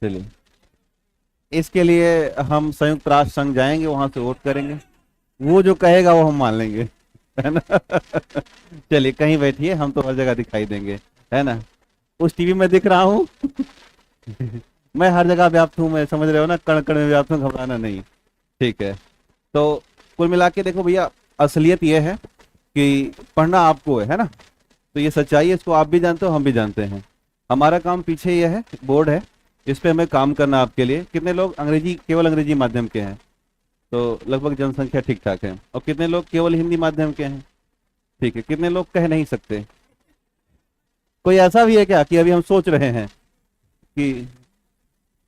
चलिए, इसके लिए हम संयुक्त राष्ट्र संघ जाएंगे, वहां से वोट करेंगे, वो जो कहेगा वो हम मान लेंगे, है ना। चलिए कहीं बैठिए, हम तो हर जगह दिखाई देंगे, है ना। उस टीवी में दिख रहा हूँ। मैं हर जगह व्याप्त हूँ, मैं समझ रहे हो ना, कण कण में व्याप्त हूँ, घबराना नहीं। ठीक है। तो कुल मिला के देखो भैया, असलियत ये है कि पढ़ना आपको है ना। तो ये सच्चाई है, इसको आप भी जानते हो, हम भी जानते हैं। हमारा काम पीछे ये है, बोर्ड है, इस पे हमें काम करना आपके लिए। कितने लोग अंग्रेजी, केवल अंग्रेजी माध्यम के हैं? तो लगभग जनसंख्या ठीक ठाक है। और कितने लोग केवल हिंदी माध्यम के हैं? ठीक है। कितने लोग कह नहीं सकते? कोई ऐसा भी है क्या कि अभी हम सोच रहे हैं कि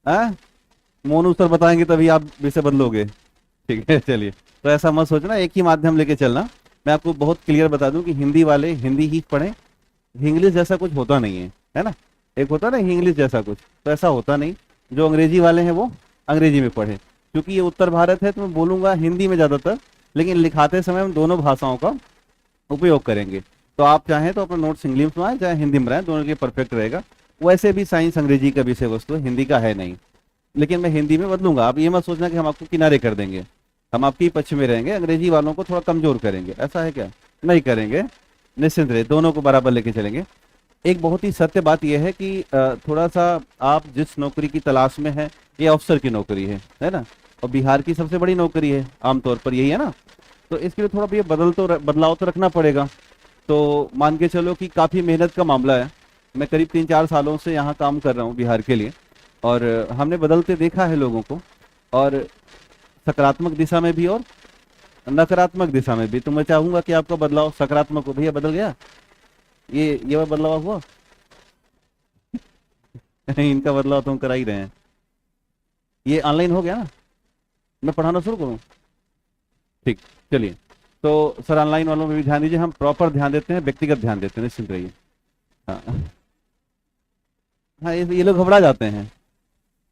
हाँ, मोनू सर बताएंगे तभी आप विषय बदलोगे? ठीक है, चलिए। तो ऐसा मत सोचना, एक ही माध्यम लेके चलना। मैं आपको बहुत क्लियर बता दूं कि हिंदी वाले हिंदी ही पढ़ें। इंग्लिश जैसा कुछ होता नहीं है ना। एक होता ना इंग्लिश जैसा कुछ, तो ऐसा होता नहीं। जो अंग्रेजी वाले हैं वो अंग्रेजी में पढ़े, क्योंकि ये उत्तर भारत है, तो मैं बोलूंगा हिंदी में ज़्यादातर, लेकिन लिखाते समय हम दोनों भाषाओं का उपयोग करेंगे। तो आप चाहें तो अपना नोट्स इंग्लिश में आए चाहे हिंदी में आए, दोनों के परफेक्ट रहेगा। वैसे भी साइंस अंग्रेजी का विषय वस्तु है, हिंदी का है नहीं, लेकिन मैं हिंदी में बदलूंगा। आप ये मत सोचना कि हम आपको किनारे कर देंगे, हम आपके ही पक्ष में रहेंगे, अंग्रेजी वालों को थोड़ा कमजोर करेंगे, ऐसा है क्या? नहीं करेंगे, निश्चिंत रहे, दोनों को बराबर लेके चलेंगे। एक बहुत ही सत्य बात यह है कि थोड़ा सा आप जिस नौकरी की तलाश में है, ये अफसर की नौकरी है ना। और बिहार की सबसे बड़ी नौकरी है, आमतौर पर यही है ना। तो इसके लिए थोड़ा भी बदलाव तो रखना पड़ेगा। तो मान के चलो कि काफ़ी मेहनत का मामला है। मैं करीब 3-4 सालों से यहाँ काम कर रहा हूँ बिहार के लिए, और हमने बदलते देखा है लोगों को, और सकारात्मक दिशा में भी और नकारात्मक दिशा में भी। तो मैं चाहूंगा कि आपका बदलाव सकारात्मक हो। भैया बदल गया, ये बदलाव हुआ। इनका बदलाव तो हम करा ही रहे हैं। ये ऑनलाइन हो गया ना, मैं पढ़ाना शुरू करूँ? ठीक, चलिए। तो सर ऑनलाइन वालों में भी ध्यान दीजिए, हम प्रॉपर ध्यान देते हैं, व्यक्तिगत ध्यान देते हैं, निश्चिंत रहिए। हाँ हाँ, ये लोग घबरा जाते हैं,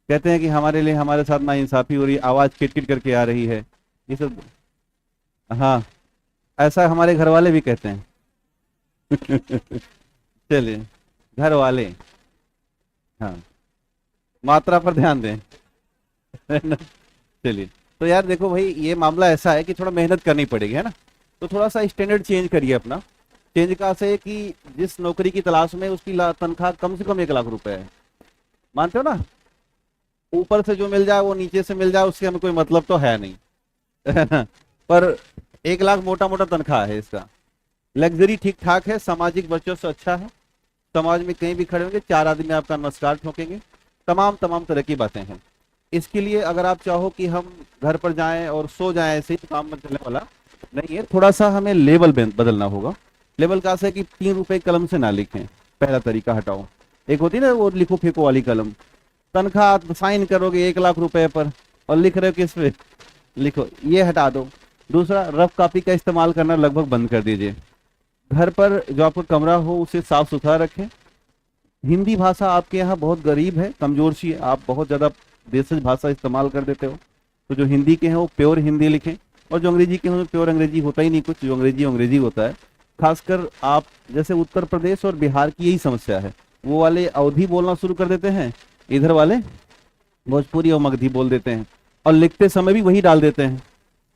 कहते हैं कि हमारे लिए हमारे साथ नाइंसाफी हो रही है, आवाज़ किटकिट करके आ रही है, ये सब। हाँ, ऐसा हमारे घर वाले भी कहते हैं। चलिए, घर वाले, हाँ, मात्रा पर ध्यान दें। है ना? चलिए। तो यार देखो भाई, ये मामला ऐसा है कि थोड़ा मेहनत करनी पड़ेगी, है ना। तो थोड़ा सा स्टैंडर्ड चेंज करिए अपना। चेंज का से कि जिस नौकरी की तलाश में उसकी तनख्वाह कम से कम 1 लाख रुपए है, मानते हो ना। ऊपर से जो मिल जाए वो नीचे से मिल जाए, उससे हमें कोई मतलब तो है नहीं। है ना? पर 1 लाख मोटा मोटा तनख्वाह है इसका। लग्जरी ठीक ठाक है, सामाजिक वर्चस्व अच्छा है, समाज में कहीं भी खड़े होंगे 4 आदमी आपका नमस्कार ठोकेंगे, तमाम तमाम तरह की बातें हैं। इसके लिए अगर आप चाहो कि हम घर पर जाएं और सो जाएं, ऐसे ही काम में चलने वाला नहीं है। थोड़ा सा हमें लेवल बदलना होगा। लेवल का है कि 3 रुपए कलम से ना लिखें, पहला तरीका हटाओ। एक होती है ना वो लिखो फेंको वाली कलम, तनख्वाह आप साइन करोगे 1 लाख रुपए पर और लिख रहे हो किस पे, लिखो, ये हटा दो। दूसरा, रफ कॉपी का इस्तेमाल करना लगभग बंद कर दीजिए। घर पर जो आपका कमरा हो उसे साफ सुथरा रखें। हिंदी भाषा आपके यहाँ बहुत गरीब है, कमजोर सी है, आप बहुत ज़्यादा देशज भाषा इस्तेमाल कर देते हो। तो जो हिंदी के हैं वो प्योर हिंदी लिखें, और जो अंग्रेजी के हैं प्योर अंग्रेजी होता ही नहीं कुछ, जो अंग्रेजी होता है। खासकर आप जैसे उत्तर प्रदेश और बिहार की यही समस्या है, वो वाले अवधी बोलना शुरू कर देते हैं, इधर वाले भोजपुरी और मगधी बोल देते हैं, और लिखते समय भी वही डाल देते हैं।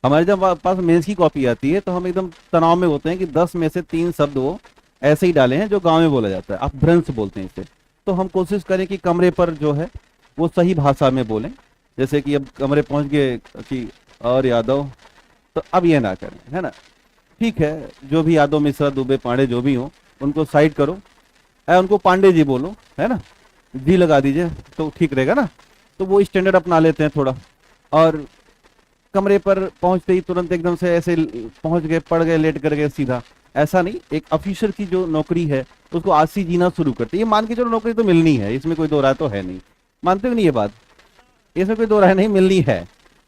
हमारे जब पास मेंस की कॉपी आती है तो हम एकदम तनाव में होते हैं कि 10 में से 3 शब्द वो ऐसे ही डाले हैं जो गांव में बोला जाता है, आप भ्रंश बोलते हैं इसे। तो हम कोशिश करें कि कमरे पर जो है वो सही भाषा में बोलें। जैसे कि अब कमरे पहुंच गए कि और यादव, तो अब ये ना करें, है ना। ठीक है, जो भी यादव मिश्रा दुबे पांडे जो भी हो उनको साइड करो, उनको पांडे जी बोलो, है ना, जी लगा दीजिए तो ठीक रहेगा ना। तो वो स्टैंडर्ड अपना लेते हैं थोड़ा। और कमरे पर पहुंचते ही तुरंत एकदम से ऐसे पहुंच गए, पड़ गए, लेट कर गए सीधा, ऐसा नहीं। एक ऑफिसर की जो नौकरी है उसको आज से जीना शुरू करते, ये मान के चलो नौकरी तो मिलनी है, इसमें कोई दो राय तो है नहीं। मानते हो नहीं ये बात? इसमें कोई दो राय नहीं, मिलनी है।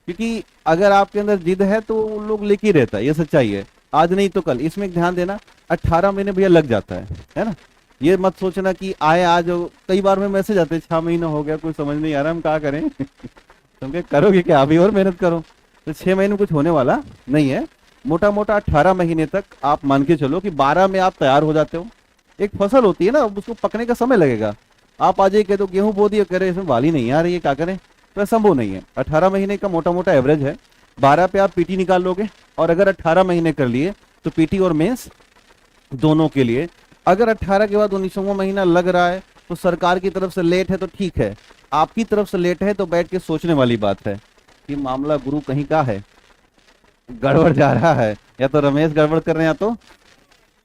क्योंकि अगर आपके अंदर जिद है तो वो लोग लेके ही रहता है, ये सच्चाई है। आज नहीं तो कल, इसमें ध्यान देना। 18 महीने भैया लग जाता है ना। ये मत सोचना कि आए आज, कई बार में मैसेज आते 6 महीना हो गया, कोई समझ नहीं आ रहा हम क्या करें। तुम क्या करोगे, क्या अभी और मेहनत करो? तो 6 महीने में कुछ होने वाला नहीं है। मोटा मोटा 18 महीने तक आप मान के चलो कि 12 में आप तैयार हो जाते हो। एक फसल होती है ना, उसको पकने का समय लगेगा, आप आ जाइए कह दो गेहूं बो दिए, कह रहे इसमें बाली नहीं आ रही है, क्या करें? तो संभव नहीं है। 18 महीने का मोटा मोटा एवरेज है। 12 पे आप पीटी निकाल लोगे, और अगर 18 महीने कर लिए तो पीटी और मेंस दोनों के लिए। अगर 18 के बाद 19वां महीना लग रहा है तो सरकार की तरफ से लेट है तो ठीक है, आपकी तरफ से लेट है तो बैठ के सोचने वाली बात है कि मामला गुरु कहीं का है, गड़बड़ जा रहा है, या तो रमेश गड़बड़ कर रहे हैं, या तो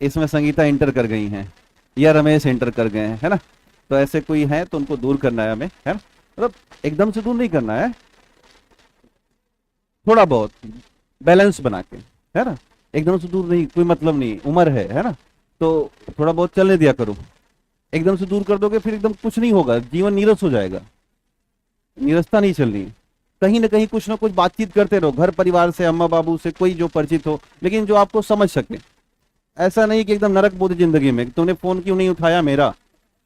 इसमें संगीता इंटर कर गई हैं, या रमेश इंटर कर गए हैं, है ना? तो ऐसे कोई है तो उनको दूर करना है हमें, है ना? मतलब एकदम से दूर नहीं करना है, थोड़ा बहुत बैलेंस बना के, है ना? एकदम से दूर नहीं, कोई मतलब नहीं, उम्र है ना? तो थोड़ा बहुत चलने दिया करो। एकदम से दूर कर दोगे फिर एकदम कुछ नहीं होगा, जीवन नीरस हो जाएगा। नीरसता नहीं चलनी, कहीं ना कहीं कुछ ना कुछ बातचीत करते रहो, घर परिवार से, अम्मा बाबू से, कोई जो परिचित हो, लेकिन जो आपको समझ सके। ऐसा नहीं कि एकदम नरक बोध जिंदगी में तुमने फोन क्यों नहीं उठाया मेरा।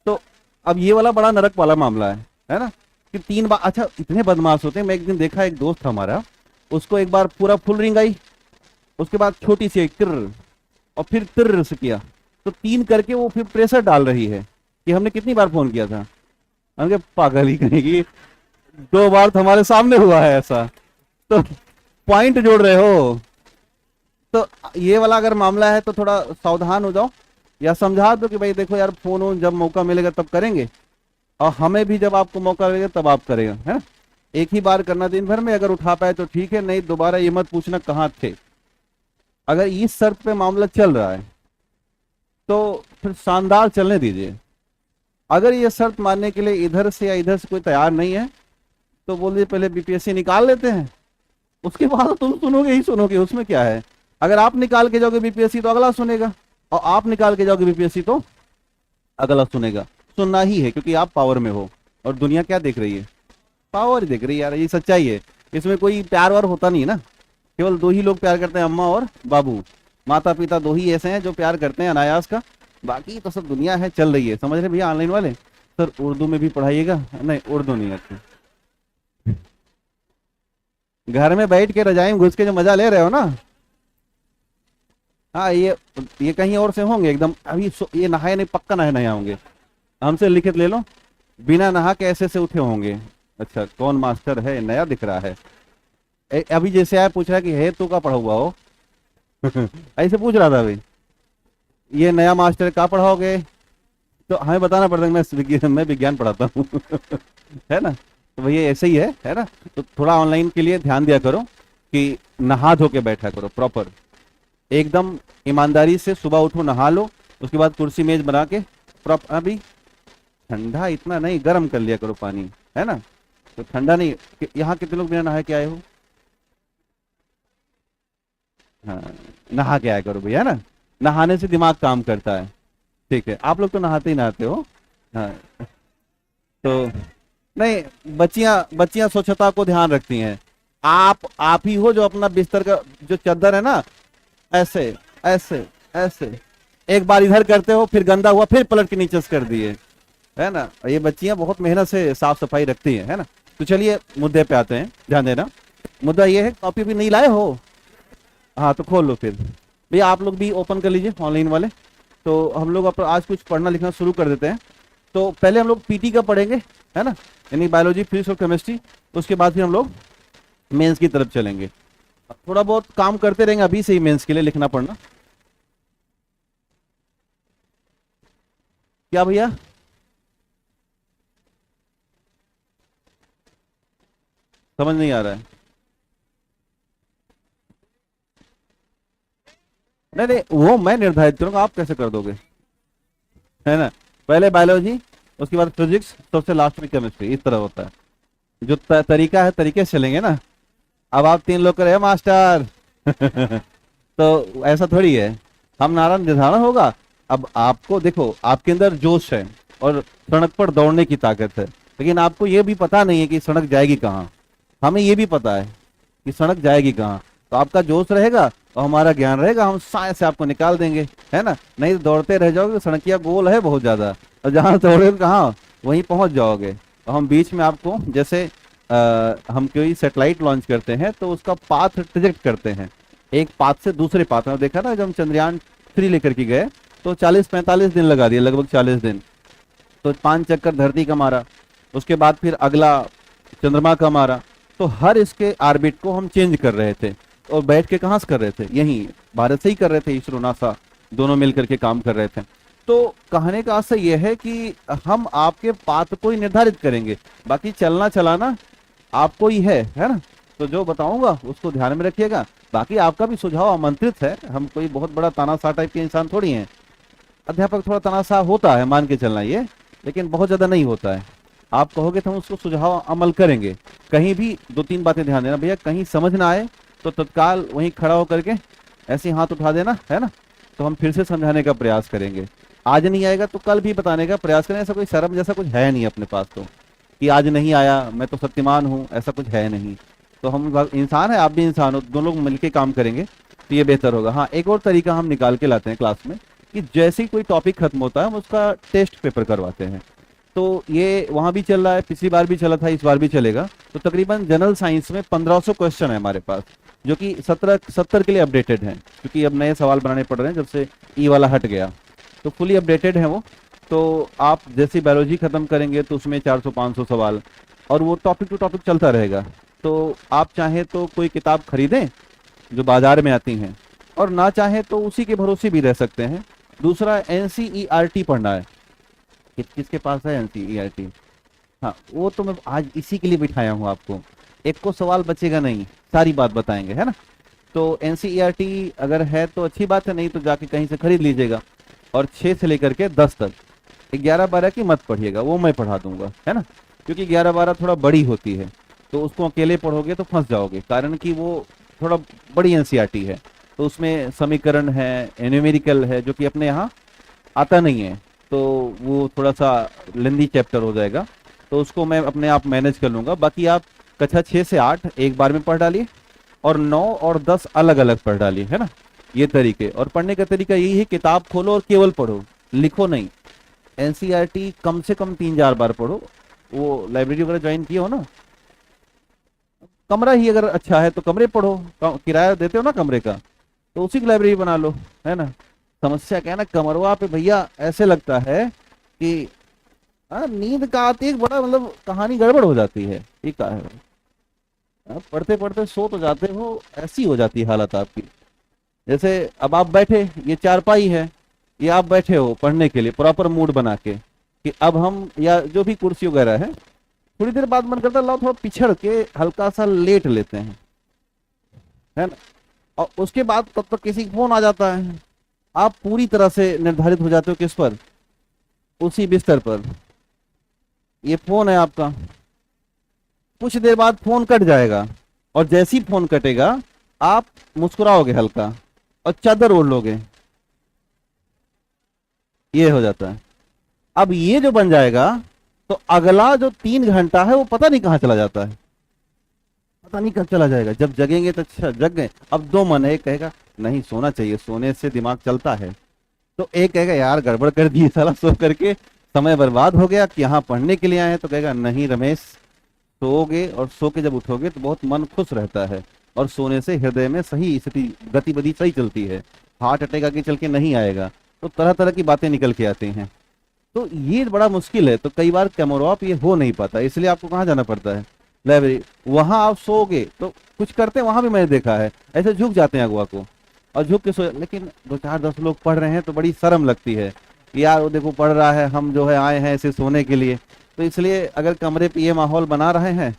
तो अब ये वाला बड़ा नरक वाला मामला है ना? कि 3 बार, अच्छा इतने बदमाश होते हैं। मैं एक दिन देखा, एक दोस्त था हमारा, उसको एक बार पूरा फुल रिंग आई, उसके बाद छोटी सी एक तिर, और फिर तिर से किया, तो 3 करके वो फिर प्रेशर डाल रही है कि हमने कितनी बार फोन किया था। हमने पागल ही कहेगी, 2 बार तो हमारे सामने हुआ है ऐसा, तो पॉइंट जोड़ रहे हो। तो ये वाला अगर मामला है तो थोड़ा सावधान हो जाओ, या समझा दो कि भाई देखो यार, फोन हो जब मौका मिलेगा तब करेंगे, और हमें भी जब आपको मौका मिलेगा तब आप करेगा, है ना? एक ही बार करना दिन भर में, अगर उठा पाए तो ठीक है, नहीं दोबारा ये मत पूछना कहाँ थे। अगर इस शर्त पे मामला चल रहा है तो फिर शानदार चलने दीजिए। अगर ये शर्त मानने के लिए इधर से या इधर से कोई तैयार नहीं है तो बोलिए पहले बीपीएससी निकाल लेते हैं, उसके बाद तुम सुनोगे ही सुनोगे, उसमें क्या है। अगर आप निकाल के जाओगे बीपीएससी तो अगला सुनेगा, और आप निकाल के जाओगे बीपीएससी तो अगला सुनेगा। सुनना ही है, क्योंकि आप पावर में हो, और दुनिया क्या देख रही है? पावर ही देख रही है यार, ये सच्चाई है। इसमें कोई प्यार वार होता नहीं है ना, केवल 2 ही लोग प्यार करते हैं, अम्मा और बाबू। माता पिता 2 ही ऐसे हैं जो प्यार करते हैं अनायास का, बाकी तो सब दुनिया है चल रही है। समझ रहे भैया ऑनलाइन वाले? सर उर्दू में भी पढ़ाइएगा? नहीं उर्दू नहीं आती। घर में बैठ के रजाई में घुस के जो मजा ले रहे हो ना, हाँ ये कहीं और से होंगे एकदम। अभी ये नहाए नहीं, पक्का नहाए होंगे। हमसे लिखित ले लो, बिना नहा के ऐसे से उठे होंगे। अच्छा कौन मास्टर है, नया दिख रहा है। अभी जैसे आया पूछ रहा है कि है तो का पढ़ा हुआ हो ऐसे पूछ रहा था अभी, ये नया मास्टर कहाँ पढ़ाओगे? तो हमें बताना पड़ता है मैं विज्ञान पढ़ाता हूँ है ना? तो भैया ऐसे ही है ना? तो थोड़ा ऑनलाइन के लिए ध्यान दिया करो कि नहा धो के बैठा करो प्रॉपर, एकदम ईमानदारी से। सुबह उठो, नहा लो, उसके बाद कुर्सी मेज बना के प्रॉपर। अभी ठंडा इतना नहीं, गर्म कर लिया करो पानी, है ना? तो ठंडा नहीं। यहाँ कितने लोग बिना नहाए के आए हो? हाँ नहा के आया करो भैया, है ना? नहाने से दिमाग काम करता है। ठीक है, आप लोग तो नहाते ही नहाते हो। हाँ तो नहीं, बच्चियां स्वच्छता को ध्यान रखती हैं। आप ही हो जो अपना बिस्तर का जो चादर है ना, ऐसे ऐसे ऐसे एक बार इधर करते हो, फिर गंदा हुआ फिर पलट के नीचे से कर दिए, है ना? ये बच्चियां बहुत मेहनत से साफ सफाई रखती हैं, है ना? तो चलिए मुद्दे पे आते हैं, ध्यान देना। मुद्दा ये है, कॉपी भी नहीं लाए हो? हाँ तो खोल लो फिर भैया, आप लोग भी ओपन कर लीजिए ऑनलाइन वाले। तो हम लोग आज कुछ पढ़ना लिखना शुरू कर देते हैं। तो पहले हम लोग पीटी का पढ़ेंगे, है ना? यानी बायोलॉजी, फिजिक्स और केमिस्ट्री। उसके बाद फिर हम लोग मेंस की तरफ चलेंगे। थोड़ा बहुत काम करते रहेंगे अभी से ही मेंस के लिए, लिखना पढ़ना। क्या भैया? समझ नहीं आ रहा है? नहीं नहीं, वो मैं निर्धारित करूंगा, आप कैसे कर दोगे, है ना? पहले बायोलॉजी, उसके बाद फिजिक्स, सबसे लास्ट में केमिस्ट्री। इस तरह होता है जो तरीका है, तरीके से चलेंगे ना। अब आप 3 लोग करे मास्टर तो ऐसा थोड़ी है, हम नारा निर्धारण होगा। अब आपको देखो, आपके अंदर जोश है और सड़क पर दौड़ने की ताकत है, लेकिन आपको ये भी पता नहीं है कि सड़क जाएगी कहाँ। हमें ये भी पता है कि सड़क जाएगी कहाँ। तो आपका जोश रहेगा और हमारा ज्ञान रहेगा, हम साय से आपको निकाल देंगे, है ना? नहीं तो दौड़ते रह जाओगे, सड़किया गोल है बहुत ज्यादा, और जहाँ दौड़ोगे कहाँ वहीं पहुंच जाओगे। तो हम बीच में आपको, जैसे हम कोई सैटेलाइट लॉन्च करते हैं तो उसका पाथ प्रोजेक्ट करते हैं, एक पाथ से दूसरे पाथ में। देखा ना जब हम चंद्रयान 3 लेकर के गए तो 40-45 दिन लगा दिए, लगभग 40 दिन। तो 5 चक्कर धरती का मारा, उसके बाद फिर अगला चंद्रमा का मारा। तो हर इसके ऑर्बिट को हम चेंज कर रहे थे। और बैठ के कहाँ से कर रहे थे? यहीं भारत से ही कर रहे थे, इसरो नासा दोनों मिलकर के काम कर रहे थे। तो कहने का आशय यह है कि हम आपके पाथ को ही निर्धारित करेंगे, बाकी चलना चलाना आपको ही है ना। तो जो बताऊंगा उसको ध्यान में रखिएगा। बाकी आपका भी सुझाव आमंत्रित है, हम कोई बहुत बड़ा तानाशाह टाइप के इंसान थोड़ी हैं। अध्यापक थोड़ा तानाशाह होता है, मान के चलना ये, लेकिन बहुत ज्यादा नहीं होता है। आप कहोगे तो हम उसको सुझाव अमल करेंगे। कहीं भी 2-3 बातें ध्यान देना भैया, कहीं समझ ना आए तो तत्काल वहीं खड़ा होकर के ऐसे हाथ उठा देना, है ना। तो हम फिर से समझाने का प्रयास करेंगे। आज नहीं आएगा तो कल भी बताने का प्रयास करें। ऐसा कोई शर्म जैसा कुछ है नहीं अपने पास, तो कि आज नहीं आया मैं तो शक्तिमान हूँ, ऐसा कुछ है नहीं। तो हम इंसान है, आप भी इंसान हो, दोनों लोग मिलकर काम करेंगे तो ये बेहतर होगा। हाँ, एक और तरीका हम निकाल के लाते हैं क्लास में कि जैसे ही कोई टॉपिक खत्म होता है हम उसका टेस्ट पेपर करवाते हैं। तो ये वहाँ भी चल रहा है, पिछली बार भी चला था, इस बार भी चलेगा। तो तकरीबन जनरल साइंस में 1500 क्वेश्चन है हमारे पास, जो कि 70 के लिए अपडेटेड हैं, क्योंकि अब नए सवाल बनाने पड़ रहे हैं जब से ई वाला हट गया। तो फुली अपडेटेड है वो। तो आप जैसे बायोलॉजी खत्म करेंगे तो उसमें 400-500 सवाल, और वो टॉपिक टू टॉपिक चलता रहेगा। तो आप चाहें तो कोई किताब खरीदें जो बाजार में आती हैं, और ना चाहें तो उसी के भरोसे भी रह सकते हैं। दूसरा, एनसीईआरटी पढ़ना है। किसके पास है एनसीईआरटी? हाँ, वो तो मैं आज इसी के लिए बिठाया हूँ आपको। एक को सवाल बचेगा नहीं, सारी बात बताएंगे, है ना। तो एनसीईआरटी अगर है तो अच्छी बात है, नहीं तो जाके कहीं से खरीद लीजिएगा। और 6 से लेकर के 10 तक, 11-12 की मत पढ़िएगा, वो मैं पढ़ा दूंगा, है ना। क्योंकि 11-12 थोड़ा बड़ी होती है, तो उसको अकेले पढ़ोगे तो फंस जाओगे, कारण कि वो थोड़ा बड़ी एनसीईआरटी है। तो उसमें समीकरण है, न्यूमेरिकल है, जो कि अपने यहाँ आता नहीं है, तो वो थोड़ा सा लेंदी चैप्टर हो जाएगा। तो उसको मैं अपने आप मैनेज कर लूँगा। बाकी आप कक्षा 6 से 8 एक बार में पढ़ डालिए, और 9 और 10 अलग अलग पढ़ डालिए, है ना। ये तरीके। और पढ़ने का तरीका यही है, किताब खोलो और केवल पढ़ो, लिखो नहीं। एनसीईआरटी कम से कम 3-4 बार पढ़ो। वो लाइब्रेरी वगैरह ज्वाइन किए हो ना, कमरा ही अगर अच्छा है तो कमरे पढ़ो, किराया देते हो ना कमरे का, तो उसी की लाइब्रेरी बना लो, है ना। समस्या क्या है ना, कमरवा पे भैया ऐसे लगता है कि नींद का आती है, बड़ा मतलब कहानी गड़बड़ हो जाती है। ठीक है, पढ़ते पढ़ते सो तो जाते हो, ऐसी हो जाती है हालत आपकी। जैसे अब आप बैठे, ये चारपाई है, ये आप बैठे हो पढ़ने के लिए प्रॉपर मूड बना के, कि अब हम, या जो भी कुर्सी वगैरह है, थोड़ी देर बाद मन करता है लाओ थोड़ा पिछड़ के हल्का सा लेट लेते हैं, है ना। और उसके बाद तब तक किसी का फोन आ जाता है, आप पूरी तरह से निर्धारित हो जाते हो किस पर? उसी बिस्तर पर। ये फोन है आपका, कुछ देर बाद फोन कट जाएगा, और जैसे ही फोन कटेगा आप मुस्कुराओगे हल्का और चादर ओढ़ लोगे, ये हो जाता है। अब ये जो बन जाएगा तो अगला जो 3 घंटा है वो पता नहीं कहां चला जाता है, पता नहीं कब चला जाएगा। जब जगेंगे तो अच्छा जग गए। अब 2 मन है, एक कहेगा नहीं सोना चाहिए, सोने से दिमाग चलता है, तो एक कहेगा यार गड़बड़ कर दी साला, सो करके समय बर्बाद हो गया कि यहाँ पढ़ने के लिए आए हैं। तो कहेगा नहीं रमेश, सोओगे और सो के जब उठोगे तो बहुत मन खुश रहता है, और सोने से हृदय में सही स्थिति गतिविधि सही चलती है, हार्ट अटैक आगे चल के नहीं आएगा। तो तरह तरह की बातें निकल के आती हैं। तो ये बड़ा मुश्किल है। तो कई बार कैमोरॉप ये हो नहीं पाता, इसलिए आपको कहाँ जाना पड़ता है? लाइब्रेरी। वहां आप सोओगे तो कुछ करते हैं, वहां भी मैंने देखा है, ऐसे झुक जाते हैं अगुआ को और झुक के सो। लेकिन 2-4-10 लोग पढ़ रहे हैं तो बड़ी शर्म लगती है, यार वो देखो पढ़ रहा है, हम जो है आए हैं ऐसे सोने के लिए। तो इसलिए अगर कमरे पे ये माहौल बना रहे हैं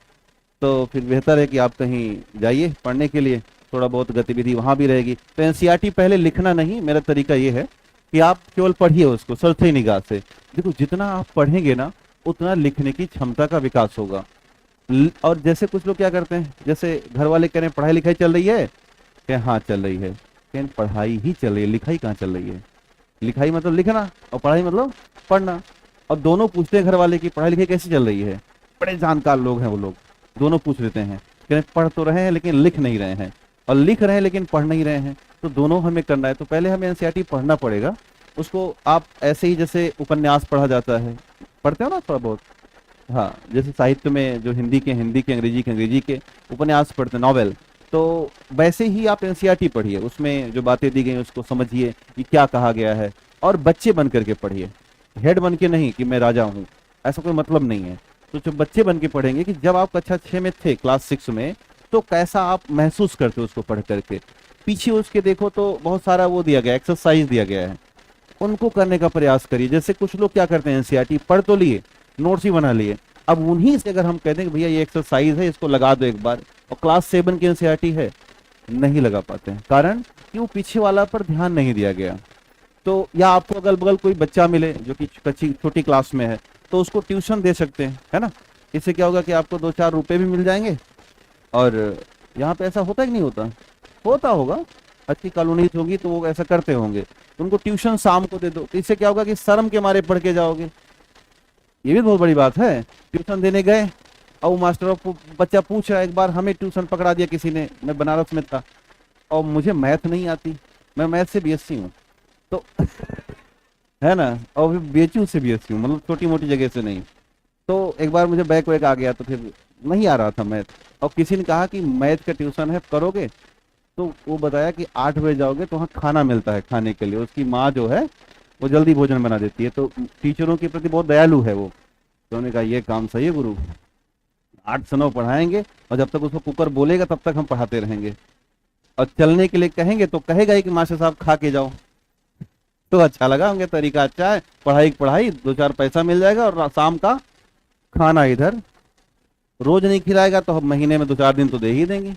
तो फिर बेहतर है कि आप कहीं जाइए पढ़ने के लिए, थोड़ा बहुत गतिविधि वहां भी रहेगी। तो एनसीईआरटी पहले लिखना नहीं, मेरा तरीका ये है कि आप केवल पढ़िए उसको सरसरी निगाह से। देखो जितना आप पढ़ेंगे ना उतना लिखने की क्षमता का विकास होगा। और जैसे कुछ लोग क्या करते हैं, जैसे घर वाले कह रहे हैं पढ़ाई लिखाई चल रही है, क्या हाँ चल रही है, क्या पढ़ाई ही चल रही है, लिखाई कहाँ चल रही है? लिखाई मतलब लिखना और पढ़ाई मतलब पढ़ना। और दोनों पूछते हैं घर वाले की पढ़ाई लिखाई कैसी चल रही है, बड़े जानकार लोग हैं वो लोग, दोनों पूछ लेते हैं, कह पढ़ तो रहे हैं लेकिन लिख नहीं रहे हैं, और लिख रहे हैं लेकिन पढ़ नहीं रहे हैं। तो दोनों हमें करना है। तो पहले हमें एनसीईआरटी पढ़ना पड़ेगा। उसको आप ऐसे ही जैसे उपन्यास पढ़ा जाता है, पढ़ते हो ना थोड़ा बहुत, हाँ, जैसे साहित्य में जो हिंदी के अंग्रेजी के उपन्यास पढ़ते, नॉवेल, तो वैसे ही आप एनसीईआरटी पढ़िए, उसमें जो बातें दी गई उसको समझिए कि क्या कहा गया है, और बच्चे बन करके पढ़िए। हेड बन के नहीं कि मैं राजा हूँ, ऐसा कोई मतलब नहीं है। तो जो बच्चे बन के पढ़ेंगे कि जब आप कक्षा 6 में थे, क्लास 6 में, तो कैसा आप महसूस करते हो उसको पढ़ करके। पीछे उसके देखो तो बहुत सारा वो दिया गया, एक्सरसाइज दिया गया है, उनको करने का प्रयास करिए। जैसे कुछ लोग क्या करते हैं, एनसीईआरटी पढ़ तो लिए, नोट्स ही बना लिए, अब उन्हीं से अगर हम कहते हैं कि भैया ये एक्सरसाइज है, इसको लगा दो एक बार, और क्लास 7 की एनसीईआरटी है, नहीं लगा पाते हैं। कारण कि वो पीछे वाला पर ध्यान नहीं दिया गया। तो या आपको अगल बगल कोई बच्चा मिले जो कि कच्ची छोटी क्लास में है, तो उसको ट्यूशन दे सकते हैं, है ना। इससे क्या होगा कि आपको 2-4 रुपए भी मिल जाएंगे। और यहाँ पे ऐसा होता है कि नहीं होता, होता होगा, अच्छी कॉलोनी होगी तो वो ऐसा करते होंगे। तो उनको ट्यूशन शाम को दे दो, तो इससे क्या होगा कि शर्म के मारे पढ़ के जाओगे। ये भी बहुत बड़ी बात है। ट्यूशन देने गए और वो मास्टर बच्चा पूछ रहा है, एक बार हमें ट्यूशन पकड़ा दिया किसी ने, मैं बनारस में था और मुझे मैथ नहीं आती, मैं मैथ से बीएससी हूँ, तो है ना, और फिर बीएचयू से बीएससी हूँ, मतलब छोटी मोटी जगह से नहीं। तो एक बार मुझे बैक वैक आ गया, तो फिर नहीं आ रहा था मैथ, और किसी ने कहा कि मैथ का ट्यूशन है, करोगे। तो वो बताया कि 8 बजे जाओगे तो वहाँ खाना मिलता है खाने के लिए, उसकी माँ जो है वो जल्दी भोजन बना देती है, तो टीचरों के प्रति बहुत दयालु है वो। तो उन्होंने कहा ये काम सही है गुरु, 8 से 9 पढ़ाएंगे, और जब तक उसको कुकर बोलेगा तब तक हम पढ़ाते रहेंगे, और चलने के लिए कहेंगे तो कहेगा ही कि मास्टर साहब खा के जाओ। तो अच्छा लगा, होंगे तरीका अच्छा है, पढ़ाई की पढ़ाई, 2-4 पैसा मिल जाएगा, और शाम का खाना इधर। रोज नहीं खिलाएगा तो हम महीने में 2-4 दिन तो दे ही देंगे।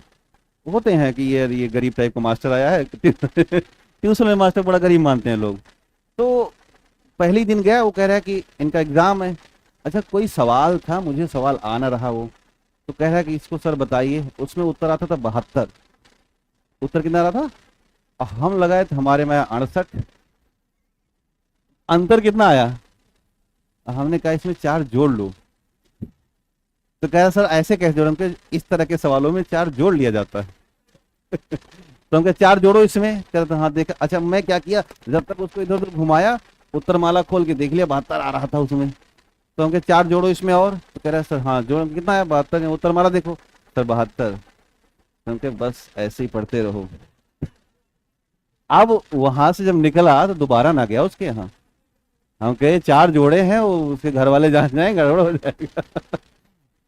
होते हैं कि ये गरीब टाइप का मास्टर आया है ट्यूशन में मास्टर बड़ा गरीब मानते हैं लोग। तो पहले ही दिन गया, वो कह रहा है कि इनका एग्जाम है। अच्छा, कोई सवाल था, मुझे सवाल आ ना रहा वो, तो कह रहा है कि इसको सर बताइए। उसमें उत्तर आता था 72। उत्तर कितना आ रहा था, और हम लगाए थे हमारे में 68। अंतर कितना आया, हमने कहा इसमें 4 जोड़ लो। तो कह रहा सर ऐसे कैसे जोड़, हमके इस तरह के सवालों में 4 जोड़ लिया जाता है तो हमके 4 जोड़ो इसमें, कहता हाँ देखा। अच्छा, मैं क्या किया, जब तक उसको इधर उधर घुमाया, उत्तर माला खोल के देख लिया, 72 आ रहा था उसमें। तो हमके 4 जोड़ो इसमें, और तो कह रहा है सर हाँ जोड़, कितना है 72, उत्तर माला देखो सर 72। तो हमके बस ऐसे ही पढ़ते रहो। अब वहां से जब निकला तो दोबारा ना गया उसके यहाँ। हम कहे 4 जोड़े हैं, वो उसके घर वाले जान जाए, गड़बड़ हो जाएगा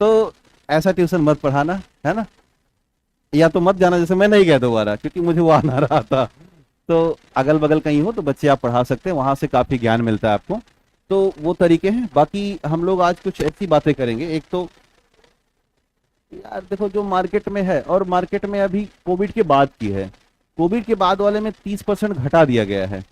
तो ऐसा ट्यूशन मत पढ़ाना, है ना। या तो मत जाना, जैसे मैं नहीं गया दोबारा, क्योंकि मुझे वो आ ना रहा था। तो अगल बगल कहीं हो तो बच्चे आप पढ़ा सकते हैं, वहां से काफी ज्ञान मिलता है आपको। तो वो तरीके हैं। बाकी हम लोग आज कुछ ऐसी बातें करेंगे। एक तो यार देखो जो मार्केट में है, और मार्केट में अभी कोविड के बाद की है, कोविड के बाद वाले में 30% घटा दिया गया है।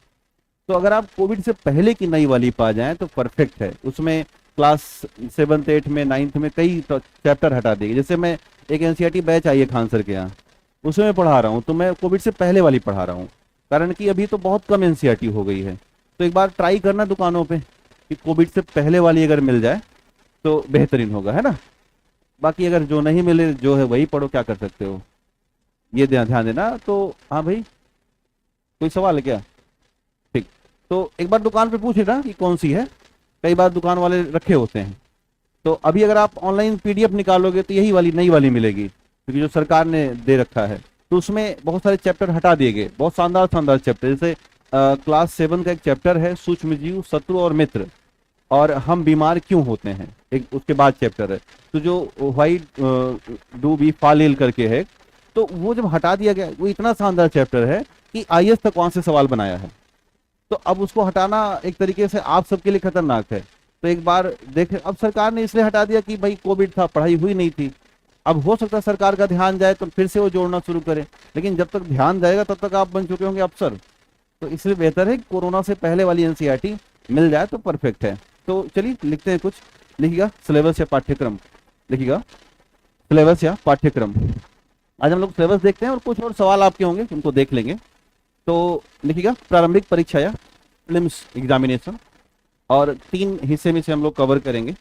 तो अगर आप कोविड से पहले की नई वाली पा जाएं तो परफेक्ट है। उसमें क्लास 7, 8 में, 9th में कई चैप्टर हटा देंगे। जैसे मैं एक एनसीईआरटी बैच आई है खान सर के यहाँ, उसमें मैं पढ़ा रहा हूँ, तो मैं कोविड से पहले वाली पढ़ा रहा हूँ, कारण कि अभी तो बहुत कम एनसीईआरटी हो गई है। तो एक बार ट्राई करना दुकानों पे कि कोविड से पहले वाली अगर मिल जाए तो बेहतरीन होगा, है ना। बाकी अगर जो नहीं मिले, जो है वही पढ़ो, क्या कर सकते हो, ये ध्यान ध्यान देना। तो हाँ भाई, कोई सवाल है क्या, ठीक। तो एक बार दुकान पे पूछ लेना कि कौन सी है, कई बार दुकान वाले रखे होते हैं। तो अभी अगर आप ऑनलाइन पीडीएफ निकालोगे तो यही वाली नई वाली मिलेगी, क्योंकि जो सरकार ने दे रखा है। तो उसमें बहुत सारे चैप्टर हटा दिए गए, बहुत शानदार शानदार चैप्टर। जैसे क्लास 7 का एक चैप्टर है सूक्ष्म जीव, शत्रु और मित्र, और हम बीमार क्यों होते हैं, एक उसके बाद चैप्टर है। तो जो why do we fall ill करके है, तो वो जब हटा दिया गया, वो इतना शानदार चैप्टर है कि आईएएस तक वहां से सवाल बनाया है। तो अब उसको हटाना एक तरीके से आप सबके लिए खतरनाक है। तो एक बार देख, अब सरकार ने इसलिए हटा दिया कि भाई कोविड था, पढ़ाई हुई नहीं थी। अब हो सकता है सरकार का ध्यान जाए तो फिर से वो जोड़ना शुरू करे, लेकिन जब तक ध्यान जाएगा तब तक आप बन चुके होंगे अफसर। तो इसलिए बेहतर है कि कोरोना से पहले वाली एनसीईआरटी मिल जाए तो परफेक्ट है। तो चलिए लिखते हैं कुछ, लिखिएगा सिलेबस या पाठ्यक्रम, लिखिएगा सिलेबस या पाठ्यक्रम। आज हम लोग सिलेबस देखते हैं और कुछ और सवाल आपके होंगे उनको देख लेंगे। तो लिखिएगा प्रारंभिक परीक्षा या प्रीलिम्स एग्जामिनेशन, और 3 हिस्से में से हम लोग कवर करेंगे।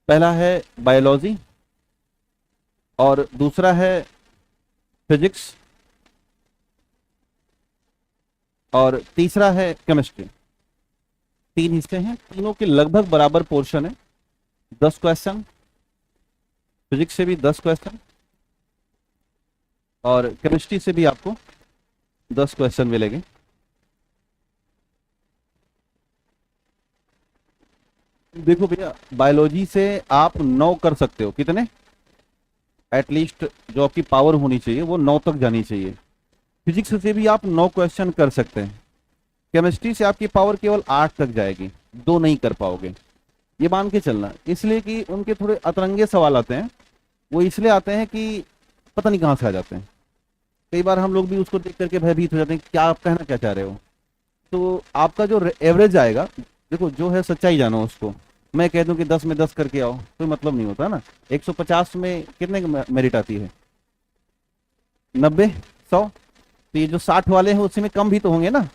पहला है बायोलॉजी, और दूसरा है फिजिक्स, और तीसरा है केमिस्ट्री। 3 हिस्से हैं, तीनों के लगभग बराबर पोर्शन है। 10 क्वेश्चन, फिजिक्स से भी 10 क्वेश्चन, और केमिस्ट्री से भी आपको 10 क्वेश्चन मिलेंगे। देखो भैया, बायोलॉजी से आप 9 कर सकते हो, कितने, एटलीस्ट जो आपकी पावर होनी चाहिए वो 9 तक जानी चाहिए। फिजिक्स से भी आप 9 क्वेश्चन कर सकते हैं। केमिस्ट्री से आपकी पावर केवल 8 तक जाएगी, 2 नहीं कर पाओगे, ये मान के चलना। इसलिए कि उनके थोड़े अतरंगे सवाल आते हैं, वो इसलिए आते हैं कि पता नहीं कहाँ से आ जाते हैं। कई बार हम लोग भी उसको देख करके भयभीत हो जाते हैं, क्या आप कहना क्या चाह रहे हो। तो आपका जो एवरेज आएगा, देखो जो है सच्चाई जानो उसको, मैं कह दूं कि 10 में 10 करके आओ, कोई मतलब नहीं होता ना। 150 में कितने मेरिट आती है, 90, 100, तो ये जो 60 वाले हैं उसी में कम भी तो होंगे ना।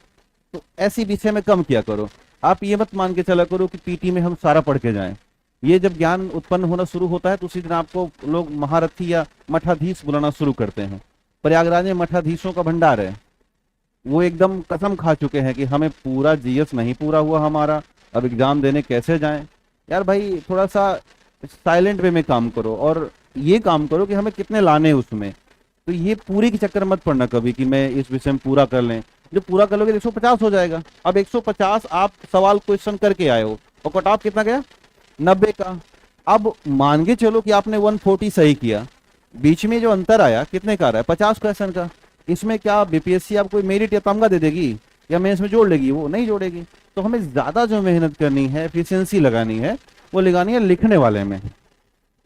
तो ऐसी विषय में कम किया करो। आप ये मत मान के चला करो कि पीटी में हम सारा पढ़ के जाएं। ये जब ज्ञान उत्पन्न होना शुरू होता है तो उसी दिन आपको लोग महारथी या मठाधीश बुलाना शुरू करते हैं। प्रयागराज में मठाधीशों का भंडार है, वो एकदम कसम खा चुके हैं कि हमें पूरा जीएस नहीं पूरा हुआ हमारा, अब एग्जाम देने कैसे जाएं। यार भाई थोड़ा सा साइलेंट वे में काम करो, और ये काम करो कि हमें कितने लाने हैं उसमें। तो ये पूरे के चक्कर मत पड़ना कभी कि मैं इस विषय में पूरा कर लें। जो पूरा कर लोगे 150 हो जाएगा। अब 150 आप सवाल क्वेश्चन करके आए हो और कट ऑफ कितना गया, 90 का। अब मान के चलो कि आपने 140 सही किया, बीच में जो अंतर आया कितने का रहा है, 50 क्वेश्चन का। इसमें क्या बीपीएससी आपको मेरिट या तमगा दे देगी या मेंस में जोड़ लेगी, वो नहीं जोड़ेगी। तो हमें ज्यादा जो मेहनत करनी है, एफिशिएंसी लगानी है, वो लगानी है लिखने वाले में।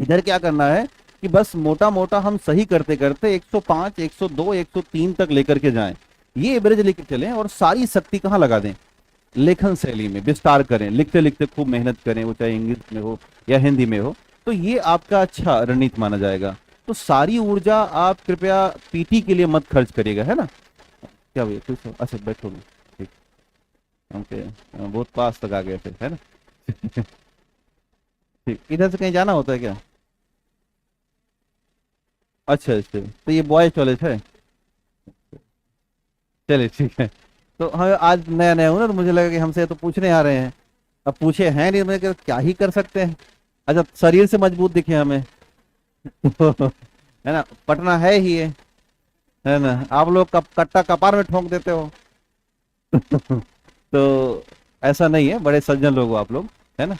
इधर क्या करना है कि बस मोटा मोटा हम सही करते करते 105, 102, 103 तक लेकर के जाएं, ये एवरेज लेकर चलें और सारी शक्ति कहाँ लगा दें, लेखन शैली में विस्तार करें, लिखते लिखते खूब मेहनत करें, वो चाहे इंग्लिश में हो या हिंदी में हो। तो ये आपका अच्छा रणनीति माना जाएगा। तो सारी ऊर्जा आप कृपया पीटी के लिए मत खर्च करिएगा, है ना। क्या भैया कुछ, अच्छा बैठोगे, ठीक, ओके, बहुत पास तक आ गए थे, है ना। ठीक, इधर से कहीं जाना होता है क्या, अच्छा अच्छा, तो ये बॉयज कॉलेज है, चलिए ठीक है। तो हम आज नया नया हूँ ना, तो मुझे लगा कि हमसे तो पूछने आ रहे हैं। अब पूछे हैं नहीं, मैं क्या ही कर सकते हैं। अच्छा, शरीर से मजबूत दिखे हमें। है ना, पटना है ही है ना। आप लोग कट्टा कपार में ठोक देते हो। तो ऐसा नहीं है, बड़े सज्जन लोग हो आप लोग, है ना।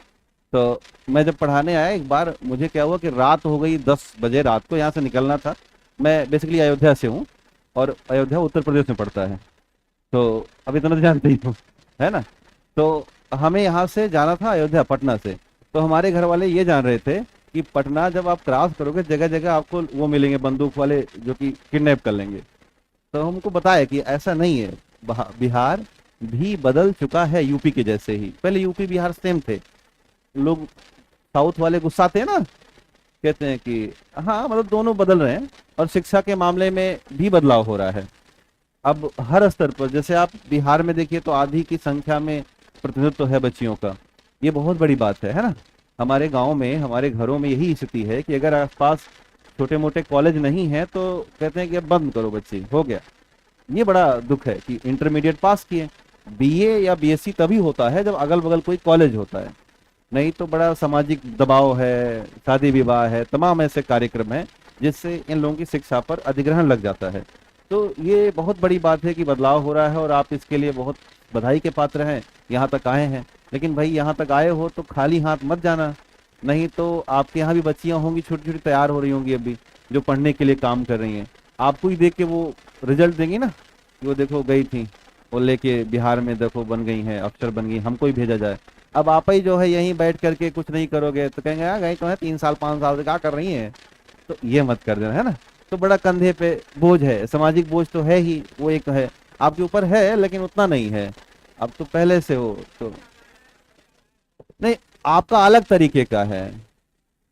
तो मैं जब पढ़ाने आया एक बार, मुझे क्या हुआ कि रात हो गई, 10 बजे रात को यहाँ से निकलना था। मैं बेसिकली अयोध्या से हूँ, और अयोध्या उत्तर प्रदेश में पड़ता है। तो अभी तो नहीं जानते ही हो, है ना। तो हमें यहाँ से जाना था अयोध्या पटना से। तो हमारे घर वाले ये जान रहे थे कि पटना जब आप क्रॉस करोगे, जगह जगह आपको वो मिलेंगे बंदूक वाले जो कि किडनैप कर लेंगे। तो हमको बताया कि ऐसा नहीं है, बिहार भी बदल चुका है यूपी के जैसे ही। पहले यूपी बिहार सेम थे। लोग साउथ वाले गुस्साते हैं ना, कहते हैं कि हाँ मतलब दोनों बदल रहे हैं, और शिक्षा के मामले में भी बदलाव हो रहा है। अब हर स्तर पर, जैसे आप बिहार में देखिए तो आधी की संख्या में प्रतिनिधित्व है बच्चियों का, ये बहुत बड़ी बात है ना। हमारे गांव में, हमारे घरों में यही स्थिति है कि अगर आसपास छोटे मोटे कॉलेज नहीं है तो कहते हैं कि अब बंद करो बच्चे, हो गया। ये बड़ा दुख है कि इंटरमीडिएट पास किए, बीए या बीएससी तभी होता है जब अगल बगल कोई कॉलेज होता है, नहीं तो बड़ा सामाजिक दबाव है, शादी विवाह है, तमाम ऐसे कार्यक्रम है जिससे इन लोगों की शिक्षा पर अधिग्रहण लग जाता है। तो ये बहुत बड़ी बात है कि बदलाव हो रहा है, और आप इसके लिए बहुत बधाई के पात्र हैं, यहाँ तक आए हैं। लेकिन भाई यहाँ तक आए हो तो खाली हाथ मत जाना, नहीं तो आपके यहाँ भी बच्चियाँ होंगी छोटी छोटी तैयार हो रही होंगी अभी, जो पढ़ने के लिए काम कर रही हैं। आपको ही देख के वो रिजल्ट देंगी ना, कि वो देखो गई थी, वो लेके बिहार में देखो बन गई हैं, अफसर बन गई, हमको ही भेजा जाए। अब आप ही जो है यहीं बैठ करके कुछ नहीं करोगे तो कहेंगे यार गई तो है 3 साल 5 साल से क्या कर रही है। तो ये मत कर देना, है ना। तो बड़ा कंधे पे बोझ है, सामाजिक बोझ तो है ही, वो एक है आपके ऊपर है, लेकिन उतना नहीं है। अब तो पहले से हो तो नहीं, आपका अलग तरीके का है,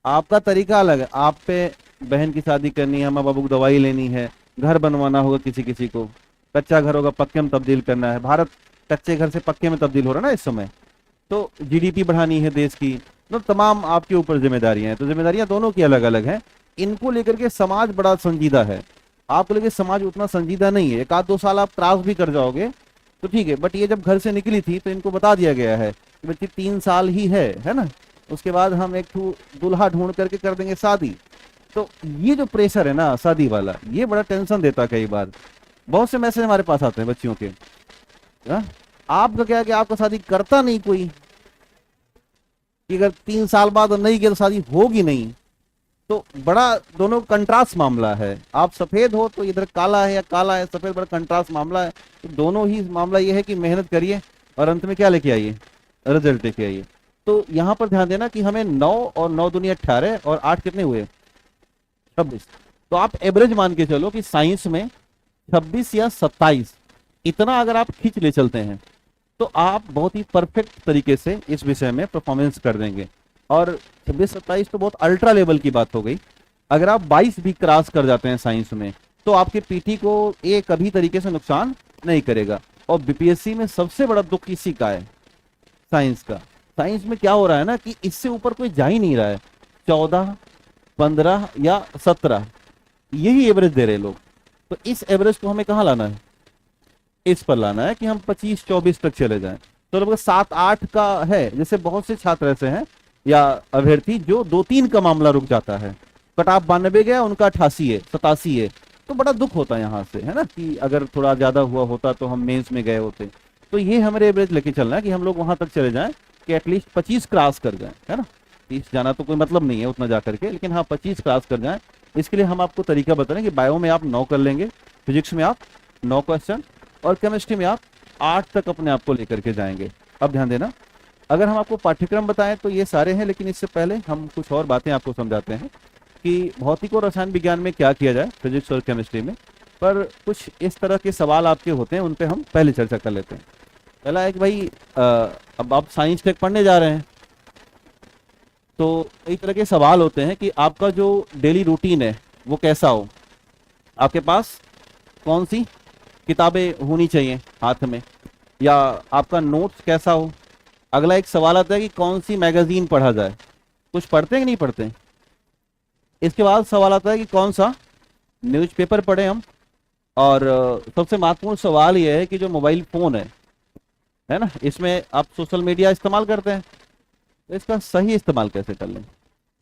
आपका तरीका अलग है। आप पे बहन की शादी करनी है, माँ बाबू को दवाई लेनी है, घर बनवाना होगा, किसी किसी को कच्चा घर होगा पक्के में तब्दील करना है। भारत कच्चे घर से पक्के में तब्दील हो रहा है ना इस समय। तो जीडीपी बढ़ानी है देश की, मतलब तमाम आपके ऊपर जिम्मेदारियां हैं। तो जिम्मेदारियां दोनों की अलग अलग हैं। इनको लेकर के समाज बड़ा संजीदा है, आपको लेकर समाज उतना संजीदा नहीं है। 1 आध 2 साल आप त्रास भी कर जाओगे तो ठीक है, बट ये जब घर से निकली थी तो इनको बता दिया गया है कि बच्ची 3 साल ही है ना, उसके बाद हम एक दूल्हा ढूंढ करके कर देंगे शादी। तो ये जो प्रेशर है ना शादी वाला, ये बड़ा टेंशन देता है। कई बार बहुत से मैसेज हमारे पास आते हैं बच्चियों के, आपका क्या है कि आपका शादी करता नहीं कोई, कि अगर 3 साल बाद नहीं किया तो शादी होगी नहीं। तो बड़ा दोनों कंट्रास्ट मामला है। आप सफेद हो तो इधर काला है, या काला है सफेद, बड़ा कंट्रास्ट मामला है। तो दोनों ही मामला ये है कि मेहनत करिए और अंत में क्या लेके आइए, रिजल्ट लेके आइए। तो यहाँ पर ध्यान देना कि हमें 9 और 9 दूनी 18 और 8 कितने हुए, 26। तो आप एवरेज मान के चलो कि साइंस में 26 या 27 इतना अगर आप खींच ले चलते हैं तो आप बहुत ही परफेक्ट तरीके से इस विषय में परफॉर्मेंस कर देंगे। और 26-27 तो बहुत अल्ट्रा लेवल की बात हो गई। अगर आप 22 भी क्रॉस कर जाते हैं साइंस में तो आपके पीटी को ये कभी तरीके से नुकसान नहीं करेगा। और बीपीएससी में सबसे बड़ा दुख इसी का है, साइंस का। साइंस में क्या हो रहा है ना कि इससे ऊपर कोई जा ही नहीं रहा है। 14, 15 या 17 यही एवरेज दे रहे लोग। तो इस एवरेज को हमें कहाँ लाना है, इस पर लाना है कि हम 25-24 तक चले जाएं। तो लगभग 7-8 का है। जैसे बहुत से छात्र ऐसे हैं या अभ्यर्थी जो 2-3 का मामला रुक जाता है, कट ऑफ 92 गया, उनका 88 है, 87 है, तो बड़ा दुख होता है यहाँ से, है ना, कि अगर थोड़ा ज्यादा हुआ होता तो हम मेंस में गए होते। तो ये हमारे एवरेज लेके चलना है कि हम लोग वहां तक चले जाएं कि एटलीस्ट 25 क्रॉस कर जाएं, है ना। 30 जाना तो कोई मतलब नहीं है उतना जा करके, लेकिन हाँ 25 क्रॉस कर जाएं। इसके लिए हम आपको तरीका बता रहे हैं कि बायो में आप 9 कर लेंगे, फिजिक्स में आप 9 क्वेश्चन, और केमिस्ट्री में आप 8 तक अपने आप को लेकर के जाएंगे। अब ध्यान देना, अगर हम आपको पाठ्यक्रम बताएं तो ये सारे हैं, लेकिन इससे पहले हम कुछ और बातें आपको समझाते हैं कि भौतिक और रसायन विज्ञान में क्या किया जाए, फिजिक्स और केमिस्ट्री में। पर कुछ इस तरह के सवाल आपके होते हैं, उन पे हम पहले चर्चा कर लेते हैं। पहला है कि भाई अब आप साइंस टेक पढ़ने जा रहे हैं तो कई तरह के सवाल होते हैं कि आपका जो डेली रूटीन है वो कैसा हो, आपके पास कौन सी किताबें होनी चाहिए हाथ में, या आपका नोट्स कैसा हो। अगला एक सवाल आता है कि कौन सी मैगजीन पढ़ा जाए, कुछ पढ़ते हैं कि नहीं पढ़ते हैं। इसके बाद सवाल आता है कि कौन सा न्यूज़पेपर पढ़े हम। और सबसे महत्वपूर्ण सवाल यह है कि जो मोबाइल फोन है ना, इसमें आप सोशल मीडिया इस्तेमाल करते हैं, तो इसका सही इस्तेमाल कैसे कर लें।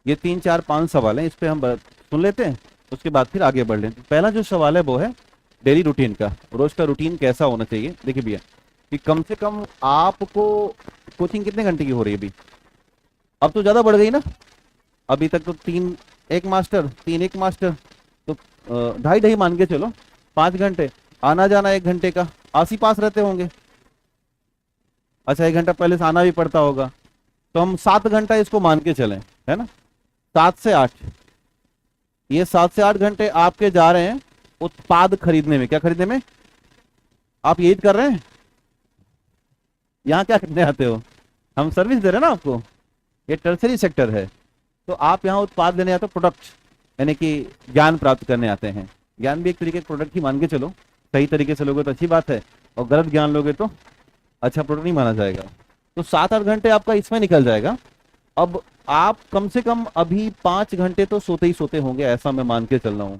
ये 3, 4, 5 सवाल हैं, इस पर हम सुन लेते हैं, उसके बाद फिर आगे बढ़ लेते हैं। पहला जो सवाल है वो है डेली रूटीन का, रोज का रूटीन कैसा होना चाहिए। देखिए भैया कि कम से कम आपको कोचिंग कितने घंटे की हो रही है अभी, अब तो ज्यादा बढ़ गई ना। अभी तक तो 3 एक मास्टर, 3 एक मास्टर, तो 2.5 मान के चलो, 5 घंटे आना जाना, 1 घंटे का आस ही पास रहते होंगे। अच्छा 1 घंटा पहले से आना भी पड़ता होगा, तो हम 7 घंटा इसको मान के चलें, है ना। 7 से 8, ये 7 से 8 घंटे आपके जा रहे हैं उत्पाद खरीदने में। क्या खरीदने में, आप यही कर रहे हैं। यहाँ क्या करने आते हो, हम सर्विस दे रहे हैं ना आपको, ये टर्सरी सेक्टर है। तो आप यहाँ उत्पाद लेने आते हो, प्रोडक्ट, यानी कि ज्ञान प्राप्त करने आते हैं। ज्ञान भी एक तरीके का प्रोडक्ट ही मान के चलो, सही तरीके से लोगे तो अच्छी बात है, और गलत ज्ञान लोगे तो अच्छा प्रोडक्ट नहीं माना जाएगा। तो 7-8 घंटे आपका इसमें निकल जाएगा। अब आप कम से कम अभी 5 घंटे तो सोते ही सोते होंगे, ऐसा मैं मान के चल रहा हूं।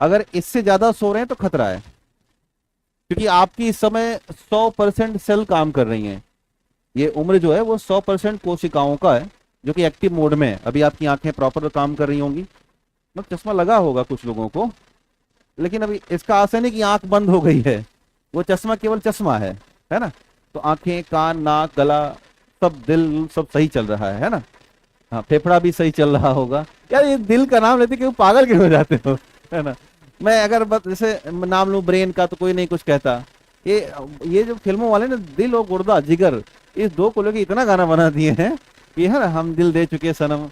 अगर इससे ज्यादा सो रहे हैं तो खतरा है, क्योंकि आपकी इस समय 100% सेल काम कर रही हैं। ये उम्र जो है वो 100% कोशिकाओं का है जो कि एक्टिव मोड में है। अभी आपकी आंखें प्रॉपर काम कर रही होंगी, मतलब चश्मा लगा होगा कुछ लोगों को, लेकिन अभी इसका आशय नहीं कि आंख बंद हो गई है, वो चश्मा केवल चश्मा है ना। तो आंखें, कान, नाक, गला, सब, दिल सब सही चल रहा है ना। हाँ, फेफड़ा भी सही चल रहा होगा। यार ये दिल का नाम लेते क्यों, पागल क्यों हो जाते हो, है ना। मैं अगर जैसे नाम लूं ब्रेन का तो कोई नहीं कुछ कहता। ये जो फिल्मों वाले ना, दिल और गुर्दा, जिगर, इस 2 को लेकर इतना गाना बना दिए हैं कि है ना, हम दिल दे चुके सनम,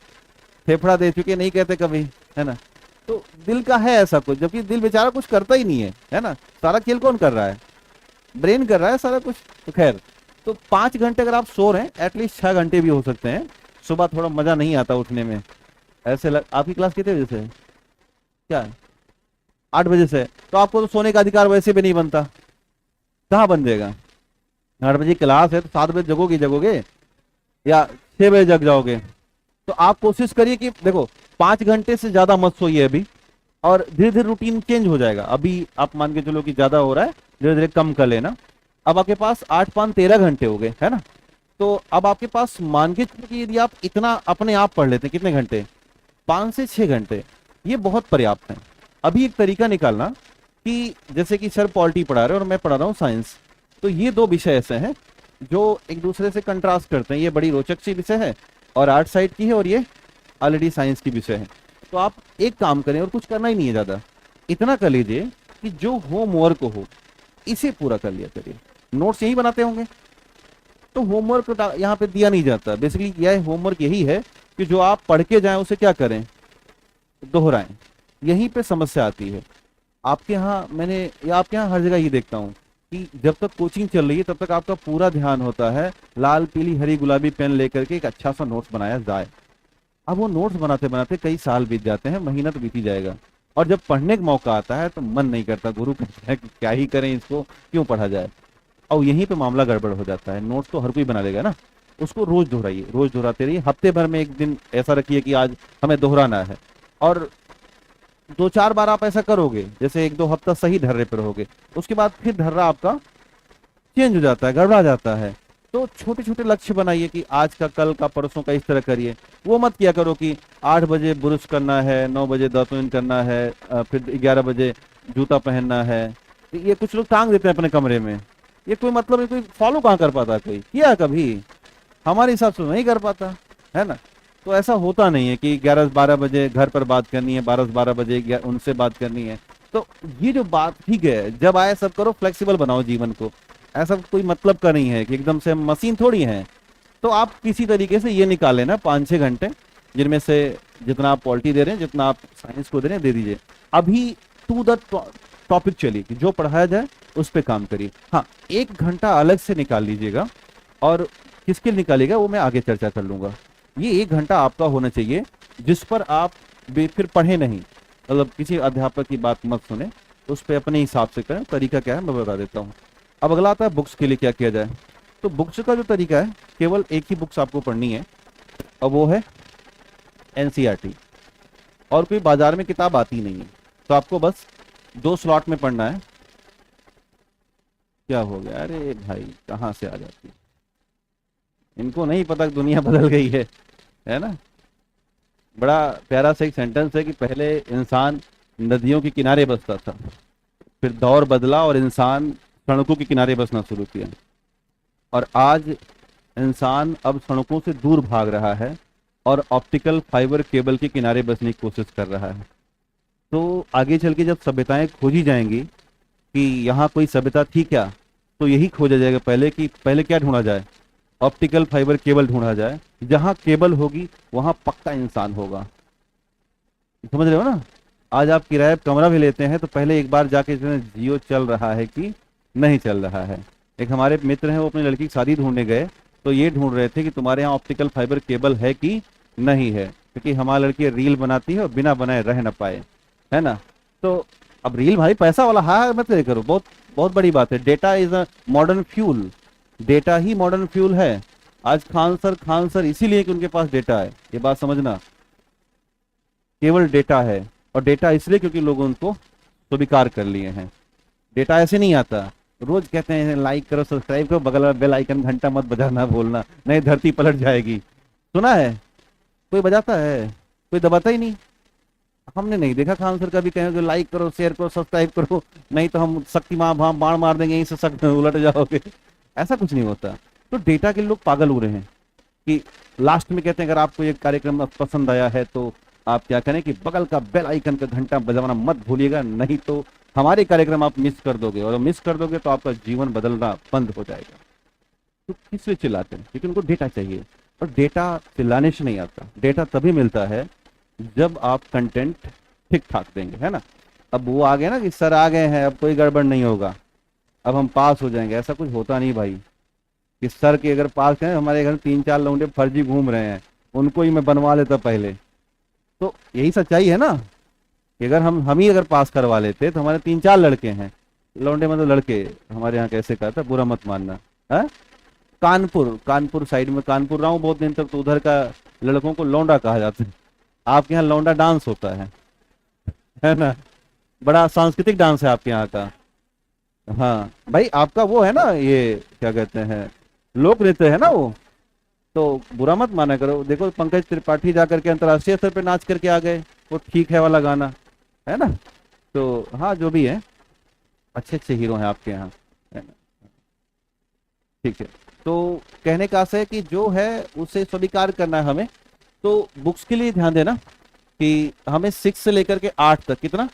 फेफड़ा दे चुके नहीं कहते कभी, है ना। तो दिल का है ऐसा कुछ, जबकि दिल बेचारा कुछ करता ही नहीं है ना। सारा खेल कौन कर रहा है, ब्रेन कर रहा है सारा कुछ। तो खैर, तो 5 घंटे अगर आप सो रहे हैं, एटलीस्ट 6 घंटे भी हो सकते हैं। सुबह थोड़ा मजा नहीं आता उठने में, ऐसे आपकी क्लास कितने बजे से है, क्या है, 8 बजे से, तो आपको तो सोने का अधिकार वैसे भी नहीं बनता। कहाँ बन जाएगा, 8 बजे क्लास है तो 7 बजे जगोगे या 6 बजे जग जाओगे। तो आप कोशिश करिए कि देखो 5 घंटे से ज्यादा मत सोइए अभी, और धीरे धीरे रूटीन चेंज हो जाएगा। अभी आप मान के चलो कि ज्यादा हो रहा है, धीरे धीरे कम कर लेना। अब आपके पास 8-5 13 घंटे हो गए, है ना। तो अब आपके पास मान के चलो कि यदि आप इतना अपने आप पढ़ लेते हैं, कितने घंटे, 5 से 6 घंटे, ये बहुत पर्याप्त है। अभी एक तरीका निकालना कि जैसे कि सर पॉलिटी पढ़ा रहे हैं और मैं पढ़ा रहा हूँ साइंस, तो ये 2 विषय ऐसे हैं जो एक दूसरे से कंट्रास्ट करते हैं। ये बड़ी रोचक सी विषय है और आर्ट साइड की है, और ये ऑलरेडी साइंस की विषय है। तो आप एक काम करें, और कुछ करना ही नहीं है ज़्यादा, इतना कर लीजिए कि जो होमवर्क हो इसे पूरा कर लिया करिए। नोट्स यही बनाते होंगे, तो होमवर्क यहाँ पे दिया नहीं जाता। बेसिकली यह होमवर्क यही है कि जो आप पढ़ के जाएं उसे क्या करें, दोहराएं। यहीं पे समस्या आती है आपके यहाँ। मैंने या आपके यहाँ हर जगह ये देखता हूँ कि जब तक कोचिंग चल रही है तब तक आपका पूरा ध्यान होता है लाल पीली हरी गुलाबी पेन लेकर के एक अच्छा सा नोट्स बनाया जाए। अब वो नोट्स बनाते बनाते कई साल बीत जाते हैं, महीना तो बीत ही जाएगा, और जब पढ़ने का मौका आता है तो मन नहीं करता, गुरु कहता है कि क्या ही करें इसको, क्यों पढ़ा जाए। और यहीं पे मामला गड़बड़ हो जाता है। नोट्स तो हर कोई बना लेगा ना, उसको रोज दोहराइए, रोज दोहराते रहिए। हफ्ते भर में एक दिन ऐसा रखिए कि आज हमें दोहराना है, और 2-4 बार आप ऐसा करोगे, जैसे 1-2 हफ्ता सही ढर्रे पर रहोगे, उसके बाद फिर ढर्रा आपका चेंज हो जाता है, गड़बड़ा जाता है। तो छोटे छोटे लक्ष्य बनाइए कि आज का, कल का, परसों का, इस तरह करिए। वो मत किया करो कि 8 बजे ब्रश करना है, 9 बजे दातुन करना है, फिर 11 बजे जूता पहनना है। ये कुछ लोग टांग देते हैं अपने कमरे में, ये कोई मतलब नहीं, कोई फॉलो कहाँ कर पाता, कोई किया कभी? हमारे हिसाब से नहीं कर पाता है ना। तो ऐसा होता नहीं है कि 11-12 बजे घर पर बात करनी है, 12-12 बजे उनसे बात करनी है। तो ये जो बात ठीक है, जब आए सब करो, फ्लेक्सिबल बनाओ जीवन को। ऐसा कोई मतलब का नहीं है कि एकदम से हम मशीन थोड़ी हैं। तो आप किसी तरीके से ये निकालें ना 5-6 घंटे, जिनमें से जितना आप पॉलिटी दे रहे हैं, जितना आप साइंस को दे रहे हैं, दे दीजिए। अभी टू द टॉपिक चलिए कि जो पढ़ाया जाए उस पर काम करिए। हाँ, 1 घंटा अलग से निकाल लीजिएगा, और किसके लिए निकालिएगा वो मैं आगे चर्चा कर लूंगा। ये 1 घंटा आपका होना चाहिए जिस पर आप फिर पढ़े नहीं, मतलब किसी अध्यापक की बात मत सुने, उस पर अपने हिसाब से करें। तरीका क्या है मैं बता देता हूँ। अब अगला आता है बुक्स के लिए क्या किया जाए। तो बुक्स का जो तरीका है, केवल एक ही बुक्स आपको पढ़नी है, और वो है एनसीईआरटी। और कोई बाजार में किताब आती नहीं है, तो आपको बस 2 स्लॉट में पढ़ना है। क्या हो गया? अरे भाई कहाँ से आ जाती है, इनको नहीं पता कि दुनिया बदल गई है ना। बड़ा प्यारा सा एक सेंटेंस है कि पहले इंसान नदियों के किनारे बसता था, फिर दौर बदला और इंसान सड़कों के किनारे बसना शुरू किया, और आज इंसान अब सड़कों से दूर भाग रहा है और ऑप्टिकल फाइबर केबल के किनारे बसने की कोशिश कर रहा है। तो आगे चल के जब सभ्यताएं खोजी जाएंगी कि यहाँ कोई सभ्यता थी क्या, तो यही खोजा जाएगा पहले कि पहले क्या ढूंढा जाए, ऑप्टिकल फाइबर केबल ढूंढा जाए। जहां केबल होगी वहां पक्का इंसान होगा। समझ रहे हो ना। आज आप किराए पर कमरा भी लेते हैं तो पहले एक बार जाके जियो चल रहा है कि नहीं चल रहा है। एक हमारे मित्र हैं, वो अपनी लड़की की शादी ढूंढने गए, तो ये ढूंढ रहे थे कि तुम्हारे यहाँ ऑप्टिकल फाइबर केबल है कि नहीं है, क्योंकि हमारी लड़की रील बनाती है और बिना बनाए रह ना पाए, है ना। तो अब रील भाई पैसा वाला है, मत करो, बहुत बहुत बड़ी बात है। Data is a modern fuel, data he modern fuel है। आज खान सर इसीलिए कि उनके पास डेटा है, ये बात समझना। केवल डेटा है, और डेटा इसलिए क्योंकि लोगों उनको स्वीकार कर लिए हैं। डेटा ऐसे नहीं आता। रोज कहते हैं लाइक करो, सब्सक्राइब करो, बगल में बेल आइकन घंटा मत बजाना भूलना, नहीं धरती पलट जाएगी। सुना है? कोई बजाता है? कोई दबाता ही नहीं। हमने नहीं देखा खान सर का भी कहेंगे लाइक करो, शेयर करो, सब्सक्राइब करो, नहीं तो हम शक्तिमान बाण मार देंगे, यहीं से उलट जाओगे। ऐसा कुछ नहीं होता। तो डेटा के लोग पागल हो रहे हैं कि लास्ट में कहते हैं अगर आपको ये कार्यक्रम पसंद आया है तो आप क्या करें कि बगल का बेल आइकन का घंटा बजाना मत भूलिएगा, नहीं तो हमारे कार्यक्रम आप मिस कर दोगे, और मिस कर दोगे तो आपका जीवन बदलना बंद हो जाएगा। तो किस लिए चिल्लाते हैं? क्योंकि उनको डेटा चाहिए, और डेटा चिल्लाने से नहीं आता। डेटा तभी मिलता है जब आप कंटेंट ठीक ठाक देंगे, है ना। अब वो आ गए ना कि सर आ गए हैं, अब कोई गड़बड़ नहीं होगा, अब हम पास हो जाएंगे। ऐसा कुछ होता नहीं भाई, कि सर की अगर पास करें, हमारे घर 3-4 लौंडे फर्जी घूम रहे हैं, उनको ही मैं बनवा लेता पहले। तो यही सच्चाई है ना, कि अगर हम ही अगर पास करवा लेते तो हमारे 3-4 लड़के हैं, लौंडे मतलब लड़के हमारे यहाँ कैसे कहता, बुरा मत मानना है। कानपुर साइड में, कानपुर रहा हूँ बहुत दिन तक, तो उधर का लड़कों को लौंडा कहा जाता है। आपके यहाँ लौंडा डांस होता है ना। बड़ा सांस्कृतिक डांस है आपके यहाँ का। हाँ भाई, आपका वो है ना, ये क्या कहते हैं, लोक नृत्य है ना वो। तो बुरा मत माना करो। देखो पंकज त्रिपाठी जाकर के अंतर्राष्ट्रीय स्तर पे नाच करके आ गए, वो ठीक है वाला गाना, है ना। तो हाँ, जो भी है, अच्छे अच्छे हीरो हैं आपके यहाँ, है ना। ठीक है। तो कहने का आशय है कि जो है उसे स्वीकार करना है हमें। तो बुक्स के लिए ध्यान देना कि हमें 6 से लेकर के 8 तक, कितना,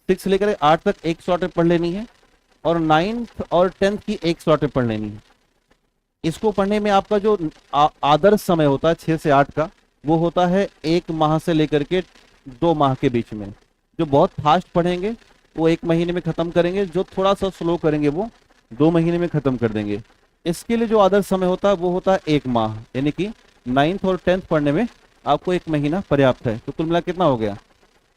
6 से लेकर के 8 तक एक स्लॉट में पढ़ लेनी है, और 9th और 10th की एक स्लॉट में पढ़ लेनी है। इसको पढ़ने में आपका जो आदर्श समय होता है 6 से 8 का, वो होता है 1 माह से लेकर के 2 माह के बीच में। जो बहुत फास्ट पढ़ेंगे वो 1 महीने में खत्म करेंगे, जो थोड़ा सा स्लो करेंगे वो 2 महीने में खत्म कर देंगे। इसके लिए जो आदर्श समय होता है वो होता है 1 माह, यानी कि 9th और 10th पढ़ने में आपको 1 महीना पर्याप्त है। तो कुल मिला कितना हो गया,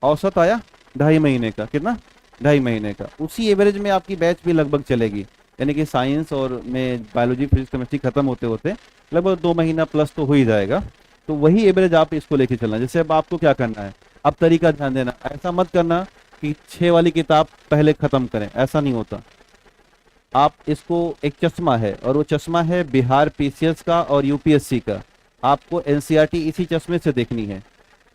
औसत आया 2.5 महीने का, कितना, 2.5 महीने का। उसी एवरेज में आपकी बैच भी लगभग चलेगी, यानी कि साइंस और में बायोलॉजी फिजिक्स केमिस्ट्री खत्म होते होते लगभग 2 महीना प्लस तो हो ही जाएगा। तो वही एवरेज आप इसको लेके चलना। जैसे अब आपको क्या करना है, अब तरीका ध्यान देना, ऐसा मत करना कि 6 वाली किताब पहले खत्म करें, ऐसा नहीं होता। आप इसको, एक चश्मा है और वो चश्मा है बिहार पीसीएस का और यूपीएससी का, आपको एनसीईआरटी इसी चश्मे से देखनी है।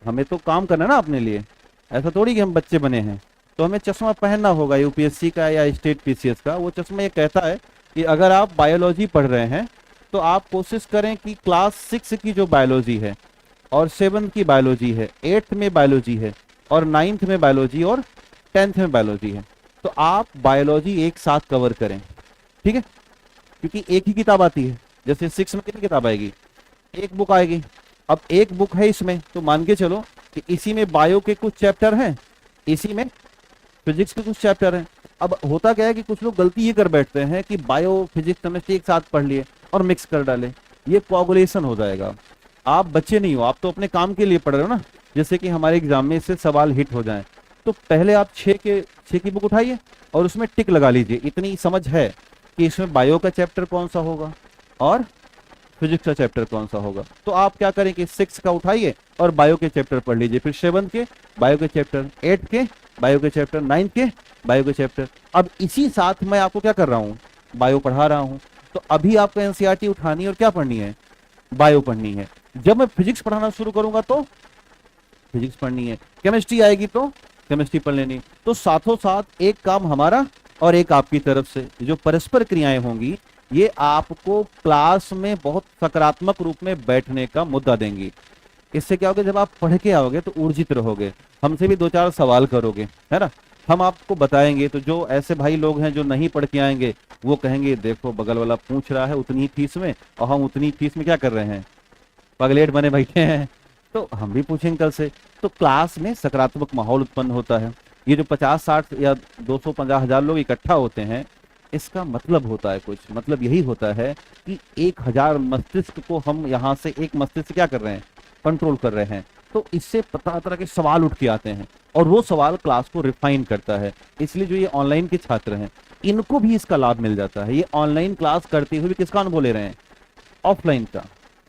हमें तो काम करना है ना अपने लिए, ऐसा थोड़ी कि हम बच्चे बने हैं। तो हमें चश्मा पहनना होगा यूपीएससी का या स्टेट पीसीएस का। वो चश्मा ये कहता है कि अगर आप बायोलॉजी पढ़ रहे हैं तो आप कोशिश करें कि क्लास 6 की जो बायोलॉजी है और 7th की बायोलॉजी है, 8th में बायोलॉजी है और 9th में बायोलॉजी और 10th में बायोलॉजी है, तो आप बायोलॉजी एक साथ कवर करें, ठीक है। क्योंकि एक ही किताब आती है, जैसे 6 में कितनी किताब आएगी, एक बुक आएगी। अब एक बुक है इसमें, तो मान के चलो कि इसी में बायो के कुछ चैप्टर हैं, इसी में फिजिक्स के कुछ चैप्टर हैं। अब होता क्या है कि कुछ लोग गलती ये कर बैठते हैं कि बायो फिजिक्स केमिस्ट्री एक साथ पढ़ लिए और मिक्स कर डाले, ये कोआगुलेशन हो जाएगा। आप बच्चे नहीं हो, आप तो अपने काम के लिए पढ़ रहे हो ना। जैसे कि हमारे एग्जाम में से सवाल हिट हो जाए, तो पहले आप 6 की बुक उठाइए और उसमें टिक लगा लीजिए। इतनी समझ है कि इसमें बायो का चैप्टर कौन सा होगा और फिजिक्स का चैप्टर कौन सा होगा। तो आप क्या करें कि 6 का उठाइए और बायो के चैप्टर पढ़ लीजिए, फिर 7 के बायो के चैप्टर, 8 के बायो के चैप्टर, 9 के बायो के चैप्टर। अब इसी साथ मैं आपको क्या कर रहा हूँ, बायो पढ़ा रहा हूँ। तो अभी आपको एनसीईआरटी उठानी और क्या पढ़नी है, बायो पढ़नी है। जब मैं फिजिक्स पढ़ाना शुरू करूंगा तो फिजिक्स पढ़नी है, केमिस्ट्री आएगी तो केमिस्ट्री पढ़ लेनी। तो साथों साथ एक काम हमारा और एक आपकी तरफ से, जो परस्पर क्रियाएं होंगी, ये आपको क्लास में बहुत सकारात्मक रूप में बैठने का मुद्दा देंगी। इससे क्या होगा, जब आप पढ़ के आओगे तो ऊर्जित रहोगे, हमसे भी 2-4 सवाल करोगे, है ना। हम आपको बताएंगे, तो जो ऐसे भाई लोग हैं जो नहीं पढ़ के आएंगे, वो कहेंगे देखो बगल वाला पूछ रहा है उतनी फीस में और हम उतनी फीस में क्या कर रहे हैं, पगलेट बने बैठे हैं। तो हम भी पूछेंगे कल से। तो क्लास में सकारात्मक माहौल उत्पन्न होता है। ये जो 50-60 या 250,000 लोग इकट्ठा होते हैं, इसका मतलब होता है कुछ, मतलब यही होता है कि 1000 मस्तिष्क को हम यहाँ से एक मस्तिष्क से क्या कर रहे हैं, कंट्रोल कर रहे हैं। तो इससे तरह तरह के सवाल उठ के आते हैं और वो सवाल क्लास को रिफाइन करता है। इसलिए जो ये ऑनलाइन के छात्र हैं, इनको भी इसका लाभ मिल जाता है। ये ऑनलाइन क्लास करते हुए किसका अनुभव ले रहे हैं, ऑफलाइन का।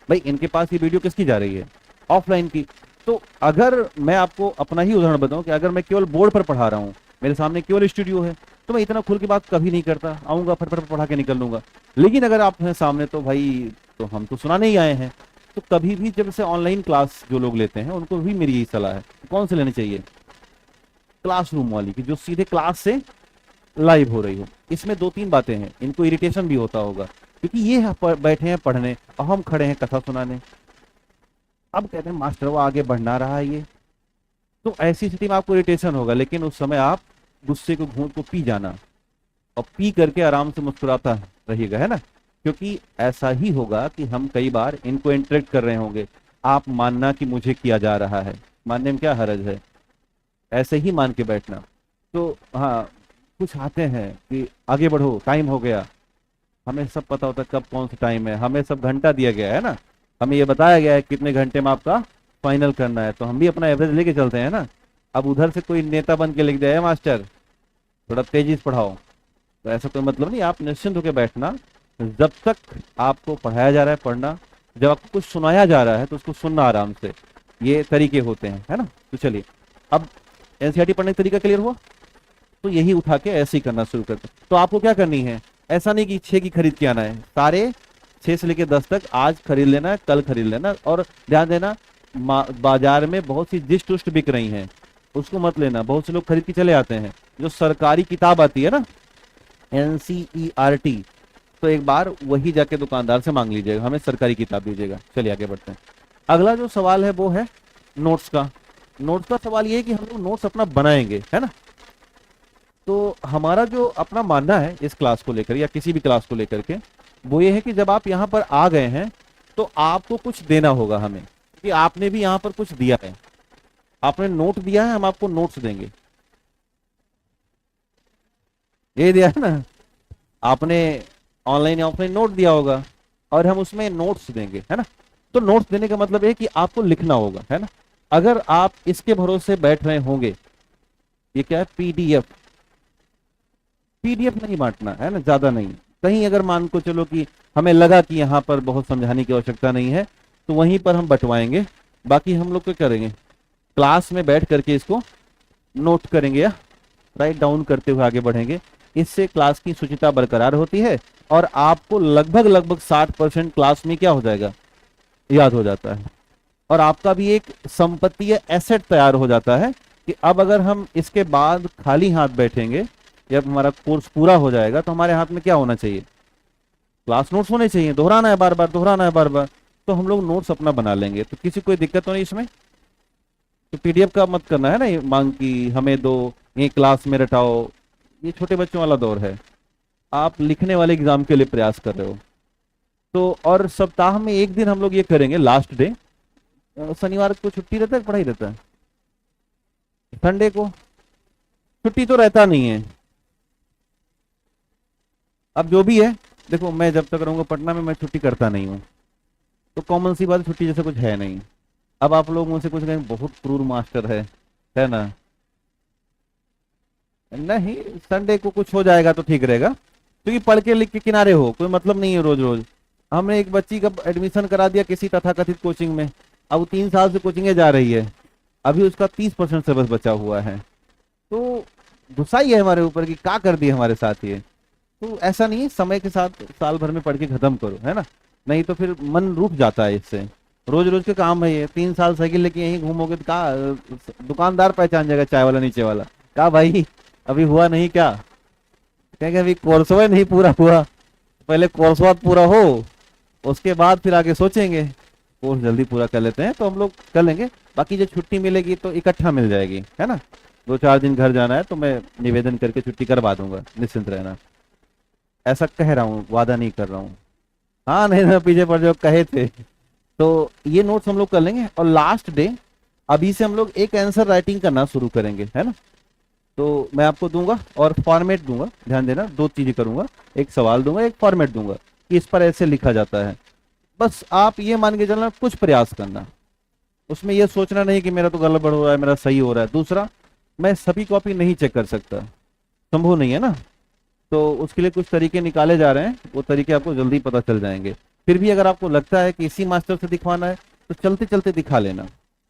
भाई इनके पास ये वीडियो किसकी जा रही है, ऑफलाइन की। तो अगर मैं आपको अपना ही उदाहरण बताऊं कि अगर मैं केवल बोर्ड पर पढ़ा रहा हूं, मेरे सामने केवल स्टूडियो है, तो मैं इतना खुल के बात कभी नहीं करता, आऊंगा फटाफट पढ़ा के निकल लूंगा। लेकिन अगर आप हैं सामने, तो भाई तो हम तो सुनाने ही आए हैं। तो कभी भी जब से ऑनलाइन क्लास जो लोग लेते हैं, उनको भी मेरी यही सलाह है, कौन से लेनी चाहिए, क्लासरूम वाली, की जो सीधे क्लास से लाइव हो रही हो। इसमें 2-3 बातें हैं, इनको इरिटेशन भी होता होगा, क्योंकि ये बैठे हैं पढ़ने और हम खड़े हैं कथा सुनाने। अब कहते हैं मास्टर वो आगे बढ़ना रहा है ये, तो ऐसी स्थिति में आपको इरिटेशन होगा। लेकिन उस समय आप गुस्से को घूंट को पी जाना और पी करके आराम से मुस्कुराता रहिएगा, है ना। क्योंकि ऐसा ही होगा कि हम कई बार इनको इंटरेक्ट कर रहे होंगे, आप मानना कि मुझे किया जा रहा है, मानने में क्या हर्ज है, ऐसे ही मान के बैठना। तो हाँ, कुछ आते हैं कि आगे बढ़ो, टाइम हो गया। हमें सब पता होता है कब कौन सा टाइम है, हमें सब घंटा दिया गया है ना, हमें ये बताया गया है कितने घंटे में आपका फाइनल करना है, तो हम भी अपना एवरेज लेके चलते हैं ना। अब उधर से कोई नेता बन के लिख दिया है मास्टर थोड़ा तेजी से पढ़ाओ, तो ऐसा कोई मतलब नहीं। आप निश्चिंत होकर बैठना, जब तक आपको पढ़ाया जा रहा है पढ़ना, जब आपको कुछ सुनाया जा रहा है तो उसको सुनना आराम से। ये तरीके होते हैं, है ना। तो चलिए, अब एनसीईआरटी पढ़ने का तरीका क्लियर हुआ, तो यही उठा के ऐसे ही करना शुरू करते। तो आपको क्या करनी है, ऐसा नहीं कि 6 की खरीद के आना है, सारे 6 से लेकर 10 तक आज खरीद लेना, कल खरीद लेना। और ध्यान देना, बाजार में बहुत सी दिष्ट उष्ट बिक रही हैं, उसको मत लेना। बहुत से लोग खरीद के चले आते हैं। जो सरकारी किताब आती है ना, एनसीईआरटी, तो एक बार वही जाके दुकानदार से मांग लीजिएगा, हमें सरकारी किताब दीजिएगा। चलिए आगे बढ़ते हैं। अगला जो सवाल है वो है नोट्स का। नोट्स का सवाल ये है कि हम लोग नोट्स अपना बनाएंगे, है ना। तो हमारा जो अपना मानना है इस क्लास को लेकर या किसी भी क्लास को लेकर के, वो ये है कि जब आप यहाँ पर आ गए हैं तो आपको कुछ देना होगा हमें, कि आपने भी यहाँ पर कुछ दिया है। आपने नोट दिया है, हम आपको नोट्स देंगे। ये दिया है ना, आपने ऑनलाइन या ऑफलाइन नोट दिया होगा और हम उसमें नोट्स देंगे, है ना। तो नोट्स देने का मतलब है कि आपको लिखना होगा, है ना। अगर आप इसके भरोसे बैठ रहे होंगे, ये क्या है, पीडीएफ। पीडीएफ नहीं बांटना है ना, ज्यादा नहीं। कहीं अगर मान को चलो कि हमें लगा कि यहाँ पर बहुत समझाने की आवश्यकता नहीं है तो वहीं पर हम बंटवाएंगे। बाकी हम लोग क्या करेंगे, क्लास में बैठ करके इसको नोट करेंगे या राइट डाउन करते हुए आगे बढ़ेंगे। इससे क्लास की शुचिता बरकरार होती है और आपको लगभग लगभग 60% क्लास में क्या हो जाएगा, याद हो जाता है। और आपका भी एक संपत्ति या एसेट तैयार हो जाता है कि अब अगर हम इसके बाद खाली हाथ बैठेंगे या हमारा कोर्स पूरा हो जाएगा तो हमारे हाथ में क्या होना चाहिए, क्लास नोट्स होने चाहिए। दोहराना है बार बार, दोहराना है बार बार, तो हम लोग नोट्स अपना बना लेंगे। तो किसी कोई दिक्कत तो नहीं इसमें। तो पीडीएफ का मत करना है ना, ये मांग की हमें दो, ये क्लास में रटाओ, ये छोटे बच्चों वाला दौर है। आप लिखने वाले एग्जाम के लिए प्रयास कर रहे हो। तो और सप्ताह में एक दिन हम लोग ये करेंगे, लास्ट डे। शनिवार को छुट्टी रहता है, पढ़ाई रहता है। संडे को छुट्टी तो रहता नहीं है। अब जो भी है, देखो मैं जब तक रहूंगा पटना में मैं छुट्टी करता नहीं हूँ, तो कॉमन सी बात, छुट्टी जैसे कुछ है नहीं। अब आप लोग मुझसे कुछ कहें बहुत क्रूर मास्टर है ना। नहीं, संडे को कुछ हो जाएगा तो ठीक रहेगा, क्योंकि पढ़ के लिख के किनारे हो, कोई मतलब नहीं है रोज रोज। हमने एक बच्ची का एडमिशन करा दिया किसी तथाकथित कोचिंग में, अब वो 3 साल से कोचिंग जा रही है, अभी उसका 30% सिलेबस बचा हुआ है। तो गुस्सा ही है हमारे ऊपर कि क्या कर दिया हमारे साथ ये। तो ऐसा नहीं है, समय के साथ साल भर में पढ़ के खत्म करो, है ना। नहीं तो फिर मन रुक जाता है इससे। रोज रोज के काम है ये, 3 साल साइकिल लेके यहीं घूमोगे तो का दुकानदार पहचान जाएगा, चाय वाला नीचे वाला, का भाई अभी हुआ नहीं क्या, कहेंगे अभी कोर्सवा नहीं पूरा हुआ, पहले कोर्सवा पूरा हो उसके बाद फिर आगे सोचेंगे। कोर्स जल्दी पूरा कर लेते हैं तो हम लोग कर लेंगे। बाकी जो छुट्टी मिलेगी तो इकट्ठा मिल जाएगी, है ना। 2-4 दिन घर जाना है तो मैं निवेदन करके छुट्टी करवा दूंगा, निश्चिंत रहना। ऐसा कह रहा हूँ, वादा नहीं कर रहा हूँ। हाँ नहीं ना, पीछे पड़ जाओ, कहे थे। तो ये नोट्स हम लोग कर लेंगे और लास्ट डे अभी से हम लोग एक आंसर राइटिंग करना शुरू करेंगे, है ना। तो मैं आपको दूंगा और फॉर्मेट दूंगा, ध्यान देना, 2 चीजें करूंगा, एक सवाल दूंगा, एक फॉर्मेट दूंगा कि इस पर ऐसे लिखा जाता है। बस आप ये मान के चलना, कुछ प्रयास करना, उसमें ये सोचना नहीं कि मेरा तो गड़बड़ हो रहा है, मेरा सही हो रहा है। दूसरा, मैं सभी कॉपी नहीं चेक कर सकता, संभव नहीं है ना। तो उसके लिए कुछ तरीके निकाले जा रहे हैं, वो तरीके आपको जल्दी पता चल जाएंगे। फिर भी अगर आपको लगता है कि इसी मास्टर से दिखवाना है तो चलते चलते दिखा लेना,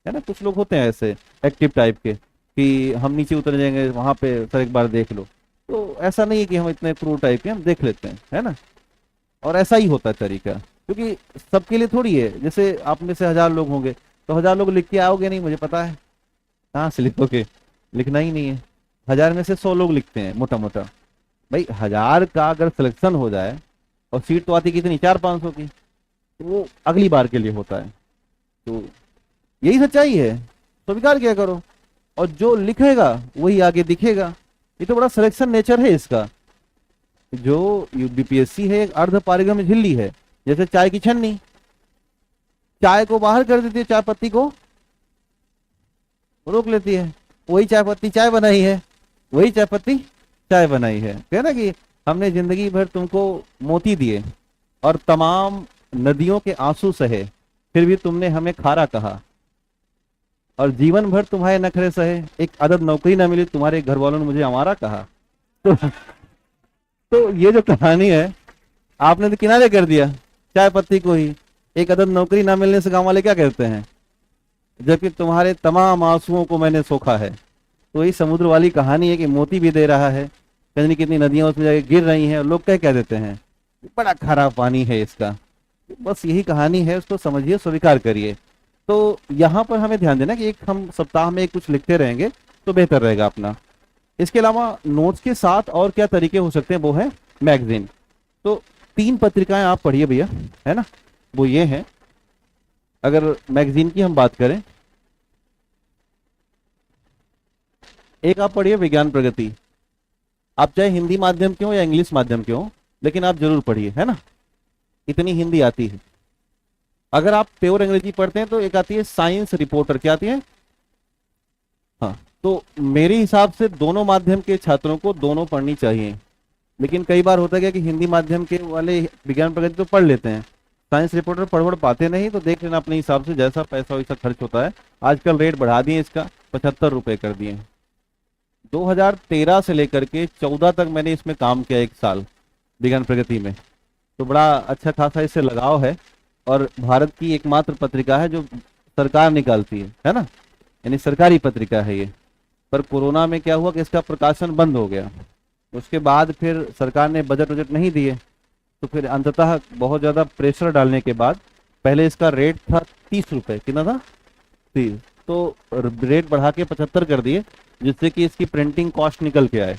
है ना। कुछ लोग होते हैं ऐसे एक्टिव टाइप के कि हम नीचे उतर जाएंगे वहां पे, सर एक बार देख लो। तो ऐसा नहीं है कि हम इतने क्रू टाइप के, हम देख लेते हैं, है ना। और ऐसा ही होता है तरीका, क्योंकि सबके लिए थोड़ी है। जैसे आप में से 1000 लोग होंगे तो 1000 लोग लिख के आओगे नहीं, मुझे पता है, कहाँ से लिखोगे, लिखना ही नहीं है। 1000 में से 100 लोग लिखते हैं मोटा मोटा। भाई 1000 का अगर सिलेक्शन हो जाए और सीट तो आती कितनी, 400-500 की, तो वो अगली बार के लिए होता है। तो यही सच्चाई है, स्वीकार किया करो। और जो लिखेगा वही आगे दिखेगा। ये तो बड़ा सिलेक्शन नेचर है इसका। जो यूपीएससी है, एक अर्ध पारगम्य झिल्ली है, जैसे चाय की छन्नी, चाय को बाहर कर देती है, चाय पत्ती को रोक लेती है। वही चाय पत्ती चाय बनाई है, वही चाय पत्ती चाय बनाई है। कहना कि हमने जिंदगी भर तुमको मोती दिए और तमाम नदियों के आंसू सहे, फिर भी तुमने हमें खारा कहा, और जीवन भर तुम्हारे नखरे सहे, एक अदद नौकरी ना मिली, तुम्हारे घर वालों ने मुझे हमारा कहा। तो ये जो कहानी है, आपने तो किनारे कर दिया चाय पत्ती को ही। एक अदद नौकरी ना मिलने से गांव वाले क्या कहते हैं, जबकि तुम्हारे तमाम आंसुओं को मैंने सोखा है। तो ये समुद्र वाली कहानी है कि मोती भी दे रहा है, कितनी कितनी नदियां उसमें जाके गिर रही हैं, और लोग क्या कह देते हैं, बड़ा खारा पानी है इसका। बस यही कहानी है, उसको समझिए, स्वीकार करिए। तो यहाँ पर हमें ध्यान देना कि एक हम सप्ताह में कुछ लिखते रहेंगे तो बेहतर रहेगा अपना। इसके अलावा नोट्स के साथ और क्या तरीके हो सकते हैं, वो है मैगजीन। तो 3 पत्रिकाएं आप पढ़िए भैया, है ना। वो ये हैं, अगर मैगजीन की हम बात करें, एक आप पढ़िए विज्ञान प्रगति। आप चाहे हिंदी माध्यम के हो या इंग्लिश माध्यम के हो, लेकिन आप जरूर पढ़िए, है ना, इतनी हिंदी आती है। अगर आप प्योर अंग्रेजी पढ़ते हैं तो एक आती है साइंस रिपोर्टर, क्या आती है, हाँ। तो मेरे हिसाब से दोनों माध्यम के छात्रों को दोनों पढ़नी चाहिए। लेकिन कई बार होता है क्या कि हिंदी माध्यम के वाले विज्ञान प्रगति तो पढ़ लेते हैं, साइंस रिपोर्टर पढ़ पाते नहीं, तो देख लेना अपने हिसाब से, जैसा पैसा वैसा खर्च होता है। आजकल रेट बढ़ा दिए इसका, 75 रुपए कर दिए। 2013 से लेकर के 14 तक मैंने इसमें काम किया, 1 साल विज्ञान प्रगति में, तो बड़ा अच्छा खासा इससे लगाव है। और भारत की एकमात्र पत्रिका है जो सरकार निकालती है ना, यानी सरकारी पत्रिका है ये। पर कोरोना में क्या हुआ कि इसका प्रकाशन बंद हो गया, उसके बाद फिर सरकार ने बजट नहीं दिए, तो फिर अंततः बहुत ज़्यादा प्रेशर डालने के बाद पहले इसका रेट था 30 रुपये, कितना था, 30, तो रेट बढ़ा के 75 कर दिए, जिससे कि इसकी प्रिंटिंग कॉस्ट निकल के आए।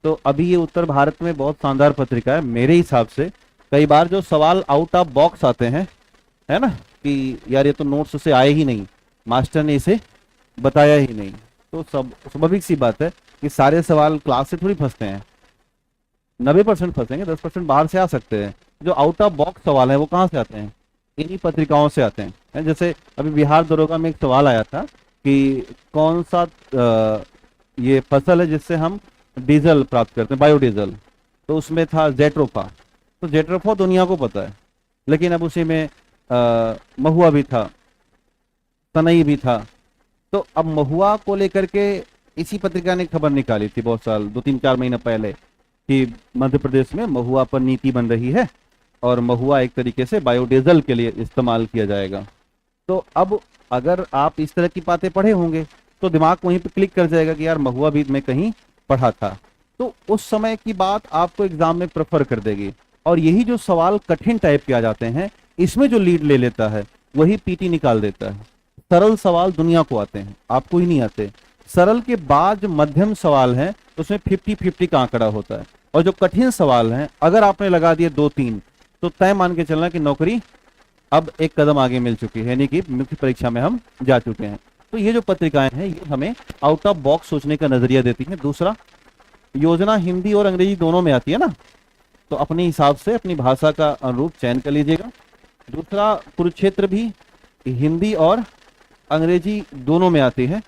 तो अभी ये उत्तर भारत में बहुत शानदार पत्रिका है मेरे हिसाब से। कई बार जो सवाल आउट ऑफ बॉक्स आते हैं, है ना, कि यार ये तो नोट्स से आए ही नहीं, मास्टर ने इसे बताया ही नहीं, तो सब स्वाभाविक सी बात है कि सारे सवाल क्लास से थोड़ी फंसते हैं। 90% फंसेंगे, 10% बाहर से आ सकते हैं। जो आउट ऑफ बॉक्स सवाल है वो कहाँ से आते हैं, इन्हीं पत्रिकाओं से आते हैं। जैसे अभी बिहार दरोगा में एक सवाल आया था कि कौन सा ये फसल है जिससे हम डीजल प्राप्त करते हैं, बायोडीजल, तो उसमें था जेट्रोफा। तो जेट्रोफा दुनिया को पता है, लेकिन अब उसी में महुआ भी था, तनई भी था। तो अब महुआ को लेकर के इसी पत्रिका ने खबर निकाली थी बहुत साल, 2-3-4 महीने पहले, कि मध्य प्रदेश में महुआ पर नीति बन रही है और महुआ एक तरीके से बायोडीजल के लिए इस्तेमाल किया जाएगा। तो अब अगर आप इस तरह की बातें पढ़े होंगे तो दिमाग वहीं पे क्लिक कर जाएगा कि यार महुआ भी मैं कहीं पढ़ा था, तो उस समय की बात आपको एग्जाम में प्रेफर कर देगी। और यही जो सवाल कठिन टाइप के आ जाते हैं, इसमें जो लीड ले लेता है वही पीटी निकाल देता है। सरल सवाल दुनिया को आते हैं, आपको ही नहीं आते। सरल के बाद जो मध्यम सवाल हैं उसमें 50-50 का आंकड़ा होता है, और जो कठिन सवाल हैं अगर आपने लगा दिए 2-3 तो तय मान के चलना कि नौकरी अब एक कदम आगे मिल चुकी है, यानी कि मुख्य परीक्षा में हम जा चुके हैं। तो ये जो पत्रिकाएं हैं ये हमें आउट ऑफ बॉक्स सोचने का नजरिया देती हैं। दूसरा, योजना हिंदी और अंग्रेजी दोनों में आती है ना, तो अपने हिसाब से अपनी भाषा का अनुरूप चयन कर लीजिएगा। दूसरा, कुरुक्षेत्र भी हिंदी और अंग्रेजी दोनों में आती है,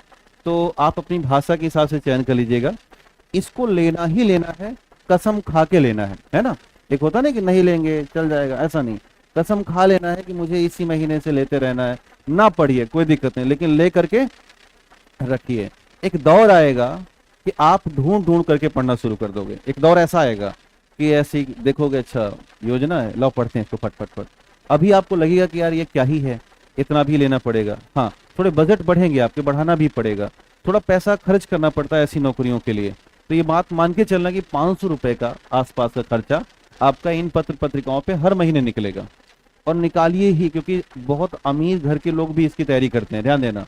तो आप अपनी भाषा के हिसाब से चयन कर लीजिएगा। इसको लेना ही लेना है, कसम खा के लेना है ना। एक होता ना कि नहीं लेंगे चल जाएगा, ऐसा नहीं, कसम खा लेना है कि मुझे इसी महीने से लेते रहना है। ना पढ़िए कोई दिक्कत नहीं, लेकिन ले करके रखिए। एक दौर आएगा कि आप ढूंढ ढूंढ करके पढ़ना शुरू कर दोगे। एक दौर ऐसा आएगा कि ऐसी देखोगे, अच्छा योजना है, लो पढ़ते हैं इसको फट फट फट। अभी आपको लगेगा कि यार ये क्या ही है, इतना भी लेना पड़ेगा। हाँ, थोड़े बजट बढ़ेंगे आपके, बढ़ाना भी पड़ेगा, थोड़ा पैसा खर्च करना पड़ता है ऐसी नौकरियों के लिए। तो ये बात मान के चलना कि 500 रुपए का आसपास का खर्चा आपका इन पत्र पत्रिकाओं पे हर महीने निकलेगा। और निकालिए ही, क्योंकि बहुत अमीर घर के लोग भी इसकी तैयारी करते हैं, ध्यान देना।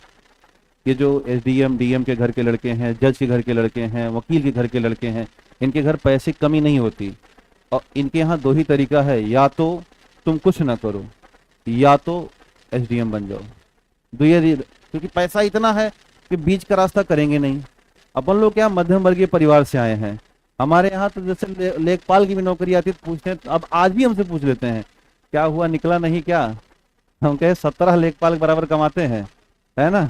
ये जो एसडीएम डीएम के घर के लड़के हैं, जज के घर के लड़के हैं, वकील के घर के लड़के हैं, इनके घर पैसे कमी नहीं होती। और इनके यहाँ 2 ही तरीका है, या तो तुम कुछ ना करो या तो एसडीएम बन जाओ। क्योंकि पैसा इतना है कि बीच का रास्ता करेंगे नहीं। अपन लोग क्या मध्यम वर्गीय परिवार से आए हैं, हमारे यहाँ तो जैसे लेखपाल की भी नौकरी आती है तो पूछते हैं, अब आज भी हमसे पूछ लेते हैं क्या हुआ, निकला नहीं क्या। हम कहे 17 लेखपाल बराबर कमाते हैं, है ना,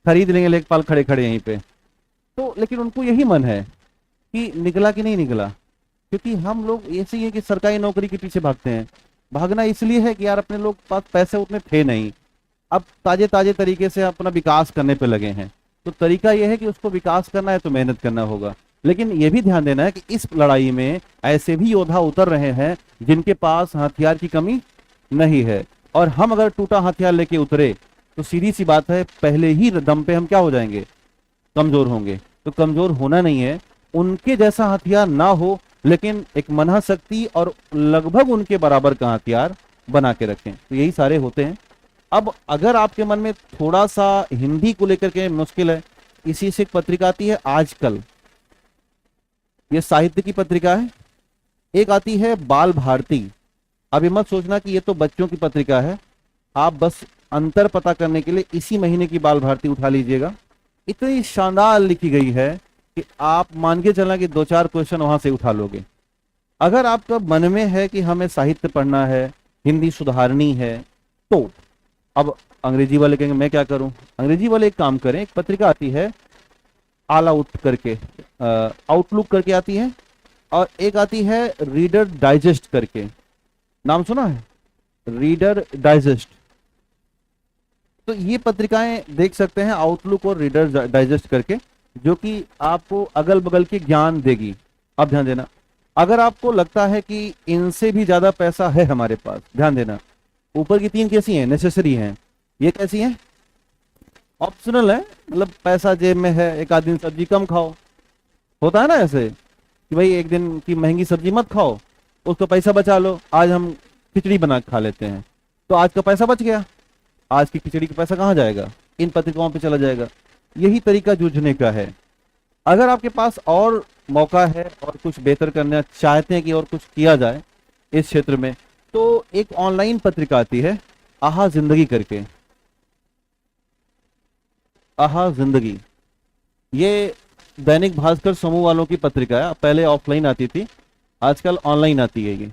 खरीद लेंगे लेखपाल खड़े खड़े यहीं पे। तो लेकिन उनको यही मन है कि निकला कि नहीं निकला, क्योंकि हम लोग ऐसे ही है कि सरकारी नौकरी के पीछे भागते हैं। भागना इसलिए है कि यार अपने लोग पास पैसे उतने थे नहीं, अब ताजे ताजे तरीके से अपना विकास करने पे लगे हैं। तो तरीका यह है कि उसको विकास करना है तो मेहनत करना होगा। लेकिन यह भी ध्यान देना है कि इस लड़ाई में ऐसे भी योद्धा उतर रहे हैं जिनके पास हथियार की कमी नहीं है। और हम अगर टूटा हथियार लेके उतरे तो सीधी सी बात है, पहले ही दम पे हम क्या हो जाएंगे, कमजोर होंगे। तो कमजोर होना नहीं है, उनके जैसा हथियार ना हो, लेकिन एक मनः शक्ति और लगभग उनके बराबर का हथियार बना के रखें। तो यही सारे होते हैं। अब अगर आपके मन में थोड़ा सा हिंदी को लेकर के मुश्किल है, इसी से एक पत्रिका आती है आजकल, ये साहित्य की पत्रिका है। एक आती है बाल भारती, अब ये मत सोचना कि ये तो बच्चों की पत्रिका है, आप बस अंतर पता करने के लिए इसी महीने की बाल भारती उठा लीजिएगा। इतनी शानदार लिखी गई है कि आप मान के चलना कि 2-4 क्वेश्चन वहां से उठा लोगे। अगर आपका मन में है कि हमें साहित्य पढ़ना है, हिंदी सुधारनी है, तो अब अंग्रेजी वाले कहेंगे मैं क्या करूं, अंग्रेजी वाले एक काम करें, एक पत्रिका आती है ऑल आउट करके, आउटलुक करके आती है, और एक आती है रीडर डाइजेस्ट करके, नाम सुना है, रीडर डाइजेस्ट। तो ये पत्रिकाएं देख सकते हैं, आउटलुक और रीडर डाइजेस्ट करके, जो कि आपको अगल बगल के ज्ञान देगी। अब ध्यान देना, अगर आपको लगता है कि इनसे भी ज्यादा पैसा है हमारे पास, ध्यान देना, ऊपर की 3 कैसी हैं, नेसेसरी हैं, ये कैसी हैं, ऑप्शनल है, मतलब पैसा जेब में है, एक आध दिन सब्जी कम खाओ, होता है ना ऐसे कि भाई एक दिन की महंगी सब्जी मत खाओ, उसको पैसा बचा लो, आज हम खिचड़ी बना के खा लेते हैं, तो आज का पैसा बच गया, आज की खिचड़ी का पैसा कहाँ जाएगा, इन पत्रिकाओं पे चला जाएगा। यही तरीका जूझने का है। अगर आपके पास और मौका है और कुछ बेहतर करना चाहते हैं कि और कुछ किया जाए इस क्षेत्र में, तो एक ऑनलाइन पत्रिका आती है आहा जिंदगी करके, आहा जिंदगी, ये दैनिक भास्कर समूह वालों की पत्रिका है, पहले ऑफलाइन आती थी, आजकल ऑनलाइन आती है। ये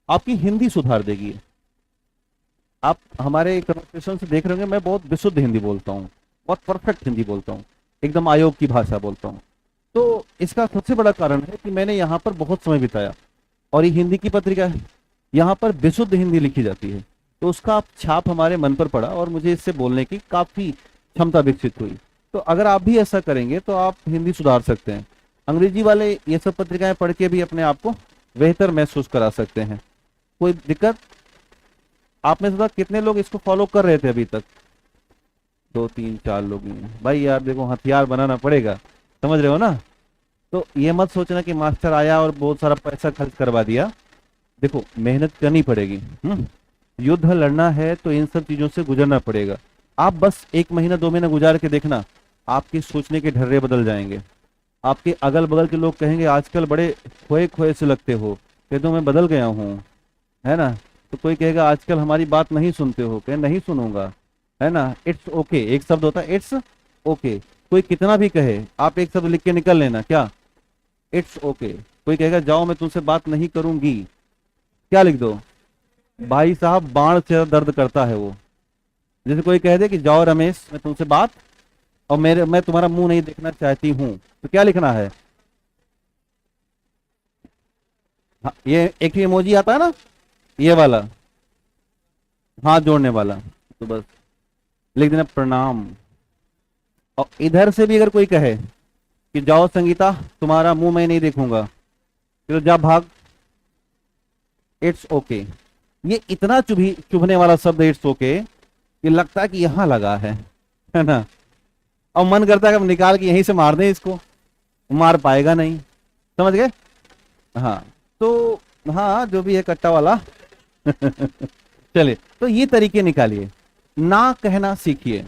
आपकी हिंदी सुधार देगी। आप हमारे कन्वर्सेशन से देख रहे होंगे, मैं बहुत विशुद्ध हिंदी बोलता हूँ, बहुत परफेक्ट हिंदी बोलता हूँ, एकदम आयोग की भाषा बोलता हूँ। तो इसका सबसे बड़ा कारण है कि मैंने यहाँ पर बहुत समय बिताया, और ये हिंदी की पत्रिका है, यहाँ पर विशुद्ध हिंदी लिखी जाती है, तो उसका छाप हमारे मन पर पड़ा और मुझे इससे बोलने की काफी क्षमता विकसित हुई। तो अगर आप भी ऐसा करेंगे तो आप हिंदी सुधार सकते हैं। अंग्रेजी वाले ये सब पत्रिकाएं पढ़ के भी अपने आप को बेहतर महसूस करा सकते हैं। कोई दिक्कत? आप में से कितने लोग इसको फॉलो कर रहे थे अभी तक? 2 3 4 लोग ही हैं भाई। यार देखो, हथियार बनाना पड़ेगा, समझ रहे हो ना? तो ये मत सोचना कि मास्टर आया और बहुत सारा पैसा खर्च करवा दिया। देखो, मेहनत करनी पड़ेगी। युद्ध लड़ना है तो इन सब चीजों से गुजरना पड़ेगा। आप बस 1 महीना 2 महीना गुजार के देखना, आपके सोचने के ढर्रे बदल जाएंगे। आपके अगल बगल के लोग कहेंगे आजकल बड़े खोए खोए से लगते हो, कह दो मैं बदल गया हूँ, है ना? तो कोई कहेगा आजकल हमारी बात नहीं सुनते हो, कहे नहीं सुनूंगा, है ना? इट्स ओके, एक शब्द होता है इट्स ओके। कोई कितना भी कहे, आप एक शब्द लिख के निकल लेना, क्या? It's okay. कोई कहेगा जाओ मैं तुमसे बात नहीं करूंगी, क्या लिख दो? भाई साहब, बाण से दर्द करता है वो। जैसे कोई कह दे कि जाओ रमेश मैं तुमसे बात, और मैं तुम्हारा मुंह नहीं देखना चाहती हूं, तो क्या लिखना है? हाँ, ये एक इमोजी आता है ना, ये वाला हाथ जोड़ने वाला, तो बस लिख देना प्रणाम। और इधर से भी अगर कोई कहे कि जाओ संगीता तुम्हारा मुंह मैं नहीं देखूंगा, फिर जा भाग, इट्स ओके। ये इतना चुभने वाला शब्द इट्स ओके कि लगता है कि यहां लगा है ना? और मन करता है कि निकाल के यहीं से मार दें इसको, मार पाएगा नहीं, समझ गए? हाँ, तो हाँ जो भी है कट्टा वाला चलिए, तो ये तरीके निकालिए, ना कहना सीखिए।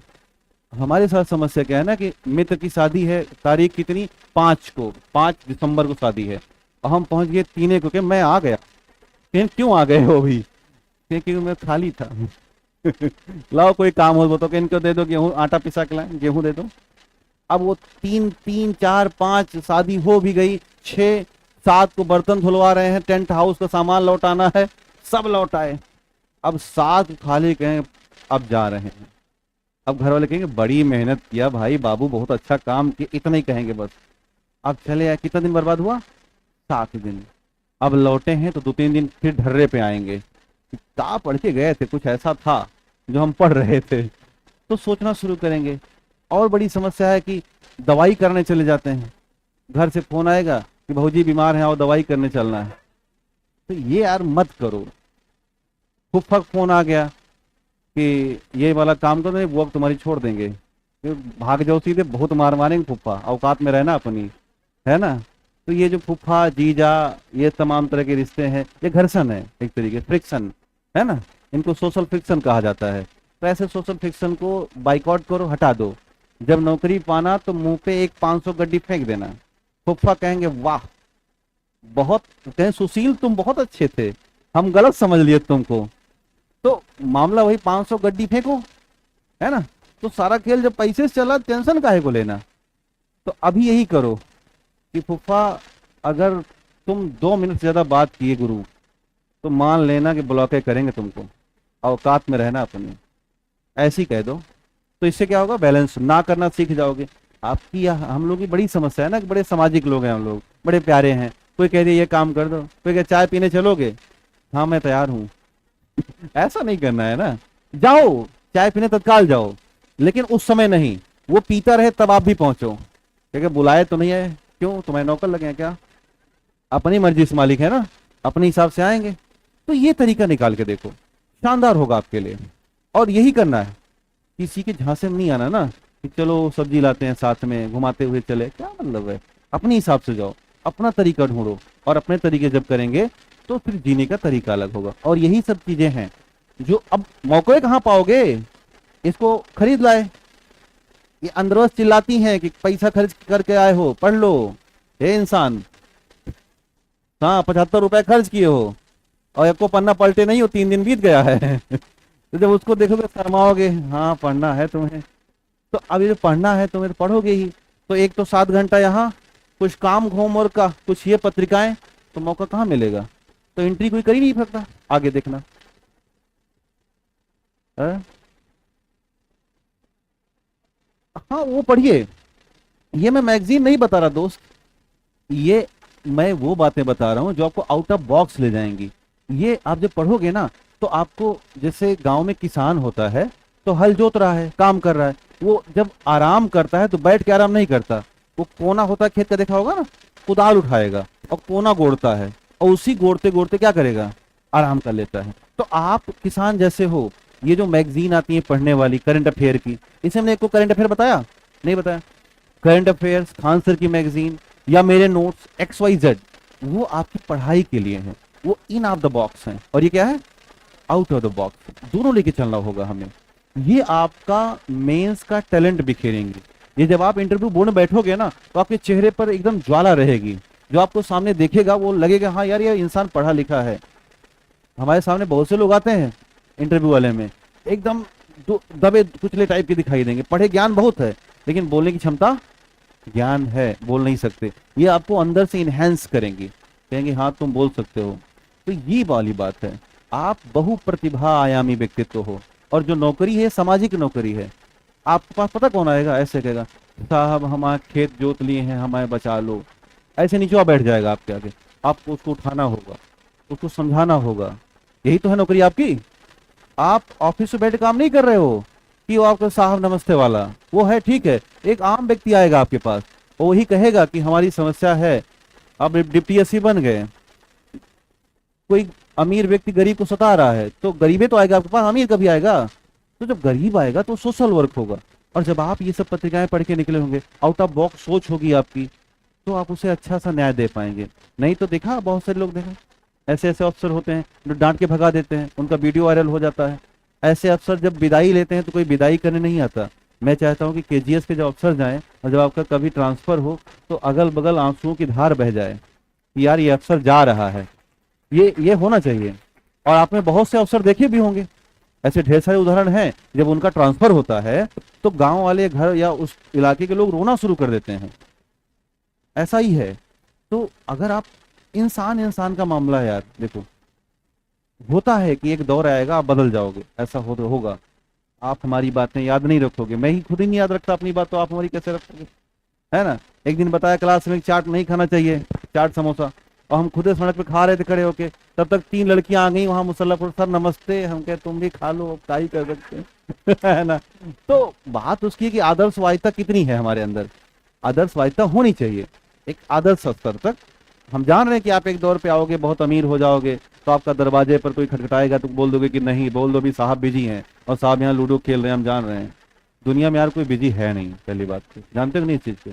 हमारे साथ समस्या क्या है ना कि मित्र की शादी है, तारीख कितनी? 5 को, 5 दिसंबर को शादी है, और हम पहुंच गए 3 को, कि मैं आ गया। क्यों आ गए हो भी? क्योंकि मैं खाली था लाओ कोई काम हो तो इनको दे दो, गेहूं आटा पिसा के लाए, गेहूं दे दो। अब वो 3 4 5 शादी हो भी गई, 6 7 को बर्तन धुलवा रहे हैं, टेंट हाउस का सामान लौटाना है, सब लौटाए। अब 7 खाली कहें अब जा रहे हैं। अब घर वाले कहेंगे बड़ी मेहनत किया भाई बाबू, बहुत अच्छा काम किया, इतना ही कहेंगे बस। अब चले आए, कितना दिन बर्बाद हुआ? 7 दिन। अब लौटे हैं तो 2-3 दिन फिर ढर्रे पे आएंगे, किताब पढ़ के गए थे, कुछ ऐसा था जो हम पढ़ रहे थे, तो सोचना शुरू करेंगे। और बड़ी समस्या है कि दवाई करने चले जाते हैं, घर से फोन आएगा कि भौजी बीमार है और दवाई करने चलना है। तो ये यार मत करो। फुफ्फा फोन आ गया कि ये वाला काम करो, वो अब तुम्हारी छोड़ देंगे, भाग जाओ सीधे, बहुत मार मारेंगे फुफ्फा, औकात में रहना अपनी, है ना? तो ये जो फुफ्फा जीजा, ये तमाम तरह के रिश्ते हैं, ये घर्षण है, एक तरीके फ्रिक्शन, है ना? इनको सोशल फ्रिक्शन कहा जाता है। तो ऐसे सोशल फ्रिक्शन को बाइकआउट करो, हटा दो। जब नौकरी पाना तो मुंह पे एक 500 गड्डी फेंक देना। फुफ्फा कहेंगे वाह बहुत, कहें सुशील तुम बहुत अच्छे थे, हम गलत समझ लिए तुमको। तो मामला वही 500 गड्डी फेंको, है ना। तो सारा खेल जब पैसे से चला, टेंशन काहे को लेना। तो अभी यही करो कि फूफा, अगर तुम 2 मिनट से ज्यादा बात किए गुरु, तो मान लेना कि ब्लॉके करेंगे तुमको, औकात में रहना अपने, ऐसे ही कह दो। तो इससे क्या होगा, बैलेंस ना करना सीख जाओगे। आपकी हम लोग की बड़ी समस्या है ना कि बड़े सामाजिक लोग हैं हम लोग, बड़े प्यारे हैं। कोई कह दिया ये काम कर दो, कोई कह चाय पीने चलोगे, हाँ मैं तैयार हूँ। ऐसा नहीं करना है ना। जाओ चाय पीने तत्काल जाओ, लेकिन उस समय नहीं, वो पीता रहे तब आप भी पहुंचो। क्योंकि बुलाए तो नहीं है, क्यों तुम्हारे नौकर लगे हैं क्या? अपनी मर्जी से मालिक है ना, अपने हिसाब से आएंगे। तो ये तरीका निकाल के देखो, शानदार होगा आपके लिए। और यही करना है, किसी के झांसे में नहीं आना ना कि चलो सब्जी लाते हैं साथ में, घुमाते हुए चले, क्या मतलब है। अपने हिसाब से जाओ, अपना तरीका ढूंढो, और अपने तरीके जब करेंगे तो फिर जीने का तरीका अलग होगा। और यही सब चीजें हैं जो अब मौके कहाँ पाओगे, इसको खरीद लाए। ये अंदरवश चिल्लाती हैं कि पैसा खर्च करके आए हो, पढ़ लो। हे इंसान, हाँ 75 रुपए खर्च किए हो और एक को पन्ना पलटे नहीं हो, 3 दिन बीत गया है। तो जब उसको देखोगे शर्माओगे, हाँ पढ़ना है तुम्हें। तो अब ये जो पढ़ना है तुम्हें, तो पढ़ोगे ही। तो एक तो 7 घंटा यहाँ, कुछ काम होमवर्क का, कुछ ये पत्रिकाएं, तो मौका कहाँ मिलेगा। तो एंट्री कोई कर ही नहीं सकता। आगे देखना है? हाँ वो पढ़िए। ये मैं मैगजीन नहीं बता रहा दोस्त, ये मैं वो बातें बता रहा हूँ जो आपको आउट ऑफ बॉक्स ले जाएंगी। ये आप जब पढ़ोगे ना, तो आपको, जैसे गांव में किसान होता है तो हल जोत रहा है, काम कर रहा है, वो जब आराम करता है तो बैठ के आराम नहीं करता। वो कोना होता है खेत का, देखा होगा ना, कुदाल उठाएगा और कोना गोड़ता है, और उसी गोड़ते गोड़ते क्या करेगा, आराम कर लेता है। तो आप किसान जैसे हो। ये जो मैगजीन आती है पढ़ने वाली करंट अफेयर की, इसे हमने एक को करंट अफेयर बताया नहीं बताया? करंट अफेयर्स, खान सर की मैगजीन, या मेरे नोट्स XYZ, वो आपकी पढ़ाई के लिए है, वो इन ऑफ द बॉक्स है। और ये क्या है, आउट ऑफ द बॉक्स। दोनों लेके चलना होगा हमें। ये आपका मेंस का टैलेंट बिखेरेंगे। ये जब आप इंटरव्यू बोर्ड में बैठोगे ना, तो आपके चेहरे पर एकदम ज्वाला रहेगी। जो आपको सामने देखेगा वो लगेगा हाँ यार ये इंसान पढ़ा लिखा है। हमारे सामने बहुत से लोग आते हैं इंटरव्यू वाले में, एकदम दबे कुचले टाइप के दिखाई देंगे, पढ़े ज्ञान बहुत है लेकिन बोलने की क्षमता, ज्ञान है बोल नहीं सकते। ये आपको अंदर से इनहेंस करेंगे, कहेंगे हाँ तुम बोल सकते हो। तो ये वाली बात है, आप बहु प्रतिभा आयामी व्यक्तित्व हो। और जो नौकरी है सामाजिक नौकरी है। आपके पास पता कौन आएगा, ऐसे कहेगा साहब हमारे खेत जोत लिए हैं, हमारे बचा लो, ऐसे नीचे बैठ जाएगा आपके आगे। आपको उसको उठाना होगा, उसको समझाना होगा। यही तो है नौकरी आपकी। आप ऑफिस में बैठ काम नहीं कर रहे हो कि वो आपका साहब नमस्ते वाला, वो है ठीक है। एक आम व्यक्ति आएगा आपके पास, वो वही कहेगा कि हमारी समस्या है, अब डिप्टी एसपी बन गए। कोई अमीर व्यक्ति गरीब को सता रहा है, तो गरीबे तो आएगा आपके पास, अमीर कभी आएगा। तो जब गरीब आएगा तो सोशल वर्क होगा। और जब आप ये सब पत्रिकाएं पढ़ के निकले होंगे, आउट ऑफ बॉक्स सोच होगी आपकी, तो आप उसे अच्छा सा न्याय दे पाएंगे। नहीं तो देखा बहुत सारे लोग, देखा ऐसे ऐसे अफसर होते हैं जो डांट के भगा देते हैं, उनका वीडियो वायरल हो जाता है। ऐसे अफसर जब विदाई लेते हैं तो कोई विदाई करने नहीं आता। मैं चाहता हूं कि KGS के जब अफसर जाएं और जब आपका कभी ट्रांसफर हो तो अगल बगल आंसुओं की धार बह जाए कि यार ये अफसर जा रहा है। ये होना चाहिए। और आपने बहुत से अफसर देखे भी होंगे, ऐसे ढेर सारे उदाहरण हैं, जब उनका ट्रांसफर होता है तो गांव वाले, घर या उस इलाके के लोग रोना शुरू कर देते हैं। ऐसा ही है। तो अगर आप, इंसान इंसान का मामला है यार, देखो होता है कि एक दौर आएगा आप बदल जाओगे, ऐसा होगा। आप हमारी बातें याद नहीं रखोगे, मैं ही खुद ही नहीं याद रखता अपनी बात, तो आप हमारी कैसे रखोगे, है ना। एक दिन बताया क्लास में चाट नहीं खाना चाहिए, चाट समोसा, और हम खुद सड़क पे खा रहे थे खड़े होके, तब तक 3 लड़कियां आ गई वहां मुसल्ला पर, सर नमस्ते, हम कहे तुम भी खा लो, क्या ही कर सकते हैं। है ना। तो बात उसकी है कि आदर्शवादिता कितनी है हमारे अंदर। आदर्शवादिता होनी चाहिए एक आदर्श स्तर तक। हम जान रहे हैं कि आप एक दौर पे आओगे, बहुत अमीर हो जाओगे, तो आपका दरवाजे पर कोई खटखटाएगा तो बोल दोगे कि नहीं, बोल दो भी साहब बिजी हैं, और साहब यहाँ लूडो खेल रहे हैं। हम जान रहे हैं दुनिया में यार कोई बिजी है नहीं, पहली बात तो जानते हो नहीं इस चीज के।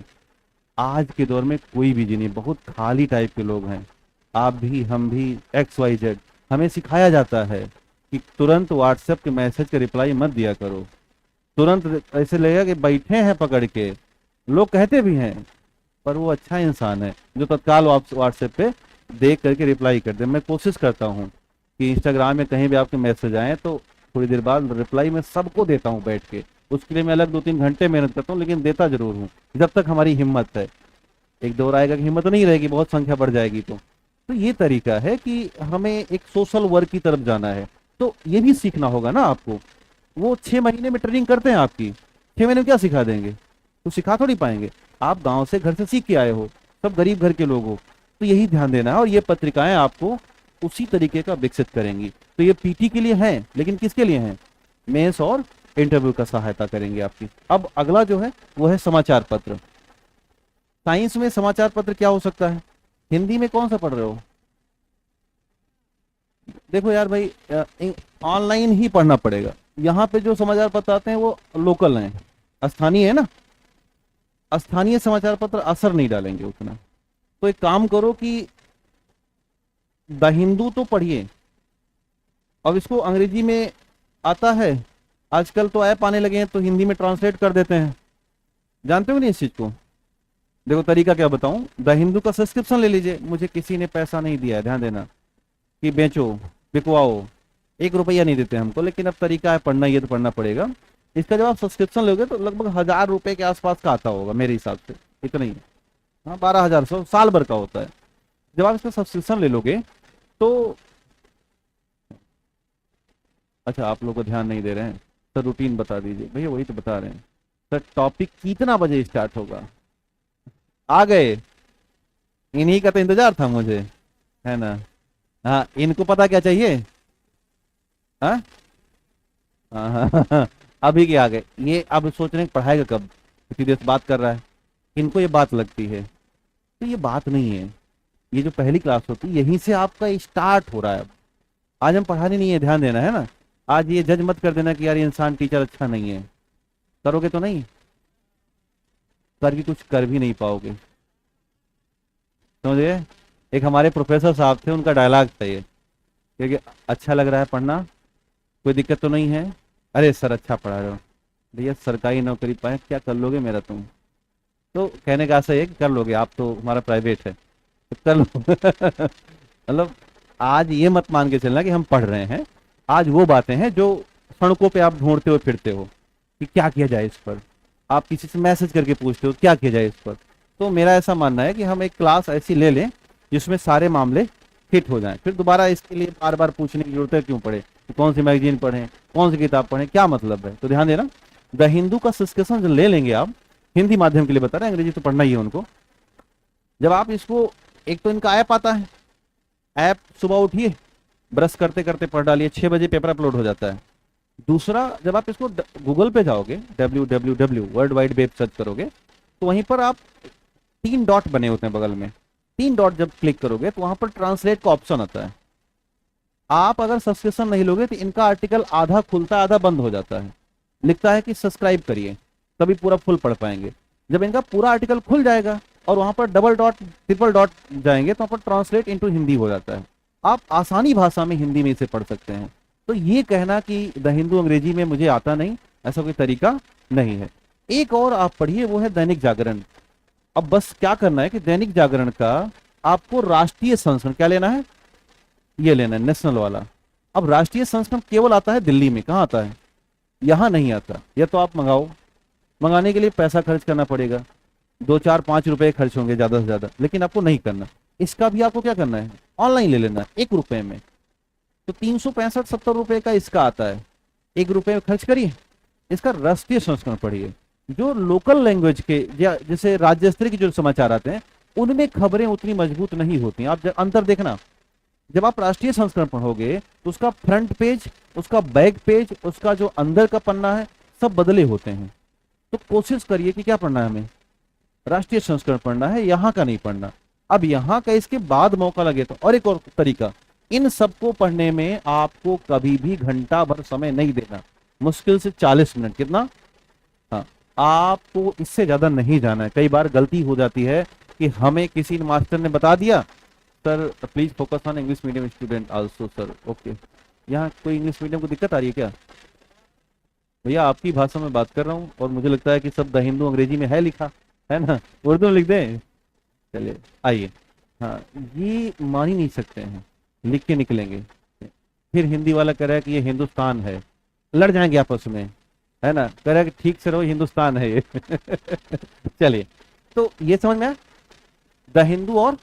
आज के दौर में कोई बिजी नहीं, बहुत खाली टाइप के लोग हैं। आप भी, हम भी, XYZ। हमें सिखाया जाता है कि तुरंत व्हाट्सएप के मैसेज के रिप्लाई मत दिया करो, तुरंत ऐसे लगेगा कि बैठे हैं पकड़ के। लोग कहते भी हैं, पर वो अच्छा इंसान है जो तत्काल व्हाट्सएप पे देख करके रिप्लाई कर दे। मैं कोशिश करता हूँ कि इंस्टाग्राम में कहीं भी आपके मैसेज आए तो थोड़ी देर बाद रिप्लाई मैं सबको देता हूँ बैठ के। उसके लिए मैं अलग 2-3 घंटे मेहनत करता हूँ, लेकिन देता जरूर हूँ जब तक हमारी हिम्मत है। एक दौर आएगा कि हिम्मत नहीं रहेगी, बहुत संख्या बढ़ जाएगी तो ये तरीका है कि हमें एक सोशल वर्क की तरफ जाना है। तो ये भी सीखना होगा ना आपको। वो 6 महीने में ट्रेनिंग करते हैं आपकी, 6 महीने में क्या सिखा देंगे? तो सिखा तो नहीं पाएंगे। आप गांव से घर से सीख के आए हो, सब गरीब घर के लोग हो, तो यही ध्यान देना है। और ये पत्रिकाएं आपको उसी तरीके का विकसित करेंगी। तो ये पीटी के लिए है, लेकिन किसके लिए है? मेंस और इंटरव्यू का सहायता करेंगे आपकी। अब अगला जो है वो है समाचार पत्र। साइंस में समाचार पत्र क्या हो सकता है? हिंदी में कौन सा पढ़ रहे हो? देखो यार भाई, ऑनलाइन ही पढ़ना पड़ेगा। यहाँ पे जो समाचार पत्र आते हैं वो लोकल हैं, स्थानीय है ना। स्थानीय समाचार पत्र असर नहीं डालेंगे उतना। तो एक काम करो कि द हिंदू तो पढ़िए। अब इसको अंग्रेजी में आता है, आजकल तो ऐप आने लगे हैं तो हिंदी में ट्रांसलेट कर देते हैं। जानते हो नहीं इस चीज को? देखो तरीका क्या बताऊं, द हिंदू का सब्सक्रिप्शन ले लीजिए। मुझे किसी ने पैसा नहीं दिया है, ध्यान देना, कि बेचो बिकवाओ, 1 रुपया नहीं देते हमको, लेकिन अब तरीका है पढ़ना, ये तो पढ़ना पड़ेगा। इसका जब आप सब्सक्रिप्शन लोगे तो लगभग 1000 रुपए के आसपास का आता होगा मेरे हिसाब से, इतना ही। हाँ, 12,000 साल भर का होता है। जब आप इसका सब्सक्रिप्शन ले लोगे तो अच्छा, आप लोग को ध्यान नहीं दे रहे हैं सर, रूटीन बता दीजिए भैया। वही तो बता रहे हैं सर, टॉपिक कितना बजे स्टार्ट होगा। आ गए, इन्हीं का तो इंतजार था मुझे, है ना। हाँ, इनको पता क्या चाहिए। हाँ हाँ हाँ, हाँ, अभी के आ गए ये। अब सोच रहे हैं पढ़ाएगा कब, इतनी देर से बात कर रहा है। इनको ये बात लगती है, तो ये बात नहीं है। ये जो पहली क्लास होती है यहीं से आपका स्टार्ट हो रहा है। अब आज हम पढ़ाने नहीं है, ध्यान देना है ना। आज ये जज मत कर देना कि यार ये इंसान टीचर अच्छा नहीं है। करोगे तो नहीं, कर भी कुछ कर भी नहीं पाओगे, समझे। एक हमारे प्रोफेसर साहब थे, उनका डायलॉग था ये, क्योंकि अच्छा लग रहा है पढ़ना, कोई दिक्कत तो नहीं है। अरे सर अच्छा पढ़ा रहे हो भैया, सरकारी नौकरी पाए क्या कर लोगे मेरा तुम। तो कहने का ऐसा है कि कर लोगे, आप तो हमारा प्राइवेट है तो कर लो। मतलब आज ये मत मान के चलना कि हम पढ़ रहे हैं। आज वो बातें हैं जो सड़कों पे आप ढूंढते हो फिरते हो कि क्या किया जाए इस पर। आप किसी से मैसेज करके पूछते हो क्या किया जाए इस पर। तो मेरा ऐसा मानना है कि हम एक क्लास ऐसी ले लें जिसमें सारे मामले हिट हो जाएं। फिर दोबारा इसके लिए बार बार पूछने की जरूरत है क्यों पड़े कि कौन सी मैगजीन पढ़ें, कौन सी किताब पढ़ें, क्या मतलब है। तो ध्यान देना, द हिंदू का सब्सक्रिप्शन जो ले लेंगे आप, हिंदी माध्यम के लिए बता रहे हैं, अंग्रेजी तो पढ़ना ही है उनको। जब आप इसको, एक तो इनका ऐप आता है, ऐप सुबह उठिए ब्रश करते करते पढ़ डालिए, 6 बजे पेपर अपलोड हो जाता है। दूसरा, जब आप इसको गूगल पे जाओगे, www world wide web search करोगे, तो वहीं पर आप 3 डॉट बने होते हैं बगल में, 3 डॉट जब क्लिक करोगे तो वहां पर ट्रांसलेट का ऑप्शन आता है। आप अगर सब्सक्रिप्शन नहीं लोगे तो इनका आर्टिकल आधा खुलता है आधा बंद हो जाता है। लिखता है कि सब्सक्राइब करिए, तभी पूरा फुल पढ़ पाएंगे। जब इनका पूरा आर्टिकल खुल जाएगा और वहां पर डबल डॉट ट्रिपल डॉट जाएंगे तो वहां पर ट्रांसलेट इनटू हिंदी हो जाता है। आप आसानी भाषा में हिंदी में इसे पढ़ सकते हैं। तो ये कहना कि द हिंदू अंग्रेजी में मुझे आता नहीं, ऐसा कोई तरीका नहीं है। एक और आप पढ़िए, वो है दैनिक जागरण। अब बस क्या करना है कि दैनिक जागरण का आपको राष्ट्रीय संस्करण क्या लेना है, ये लेना है, नेशनल वाला। अब राष्ट्रीय संस्करण केवल आता है दिल्ली में, कहाँ आता है, यहाँ नहीं आता। या तो आप मंगाओ, मंगाने के लिए पैसा खर्च करना पड़ेगा, 2-4-5 रुपए खर्च होंगे ज्यादा से ज्यादा, लेकिन आपको नहीं करना। इसका भी आपको क्या करना है, ऑनलाइन ले लेना है 1 रुपए में। तो 365-70 रुपए का इसका आता है, 1 रुपए खर्च करिए, इसका राष्ट्रीय संस्करण पढ़िए। जो लोकल लैंग्वेज के या जैसे राज्य स्तरीय के जो समाचार आते हैं उनमें खबरें उतनी मजबूत नहीं होती। आप अंतर देखना, जब आप राष्ट्रीय संस्करण पढ़ोगे तो उसका फ्रंट पेज, उसका बैक पेज, उसका जो अंदर का पन्ना है, सब बदले होते हैं। तो कोशिश करिए कि क्या पढ़ना है, हमें राष्ट्रीय संस्करण पढ़ना है, यहाँ का नहीं पढ़ना। अब यहाँ का इसके बाद मौका लगे तो। और एक और तरीका, इन सबको पढ़ने में आपको कभी भी घंटा भर समय नहीं देना, मुश्किल से 40 मिनट। कितना? हाँ, आपको इससे ज्यादा नहीं जाना है। कई बार गलती हो जाती है कि हमें किसी मास्टर ने बता दिया, sir please focus on English medium student also sir. Okay, यहाँ कोई इंग्लिश मीडियम को दिक्कत आ रही है क्या? भैया आपकी भाषा में बात कर रहा हूँ और मुझे लगता है कि सब द हिंदू अंग्रेजी में है लिखा, है ना, उर्दू में लिख दें। चलिए आइए, हाँ ये मान ही नहीं सकते हैं, लिख के निकलेंगे। फिर हिंदी वाला कह रहा है कि ये हिंदुस्तान है, लड़ जाएंगे आपस में, है ना, कह रहा है कि ठीक से रहो, हिंदुस्तान है ये। चलिए, तो ये समझ में आया, द हिंदू और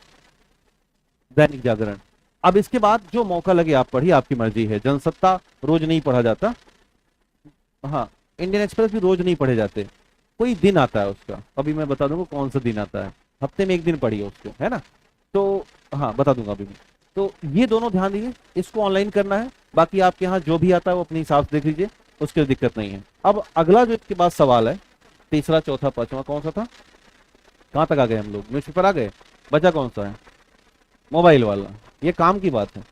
दैनिक जागरण। अब इसके बाद जो मौका लगे आप पढ़िए, आपकी मर्जी है। जनसत्ता रोज नहीं पढ़ा जाता, हाँ, इंडियन एक्सप्रेस भी रोज नहीं पढ़े जाते, कोई दिन आता है उसका, अभी मैं बता दूंगा कौन सा दिन आता है, हफ्ते में एक दिन पढ़िए उसको, है ना। तो हाँ, बता दूंगा अभी भी। तो ये दोनों ध्यान दीजिए, इसको ऑनलाइन करना है, बाकी आपके यहाँ जो भी आता है वो अपने हिसाब से देख लीजिए, उसकी दिक्कत नहीं है। अब अगला जो इसके बाद सवाल है, तीसरा चौथा पांचवा कौन सा था, कहाँ तक आ गए हम लोग, न्यूज़पेपर आ गए, बचा कौन सा है, मोबाइल वाला। ये काम की बात है,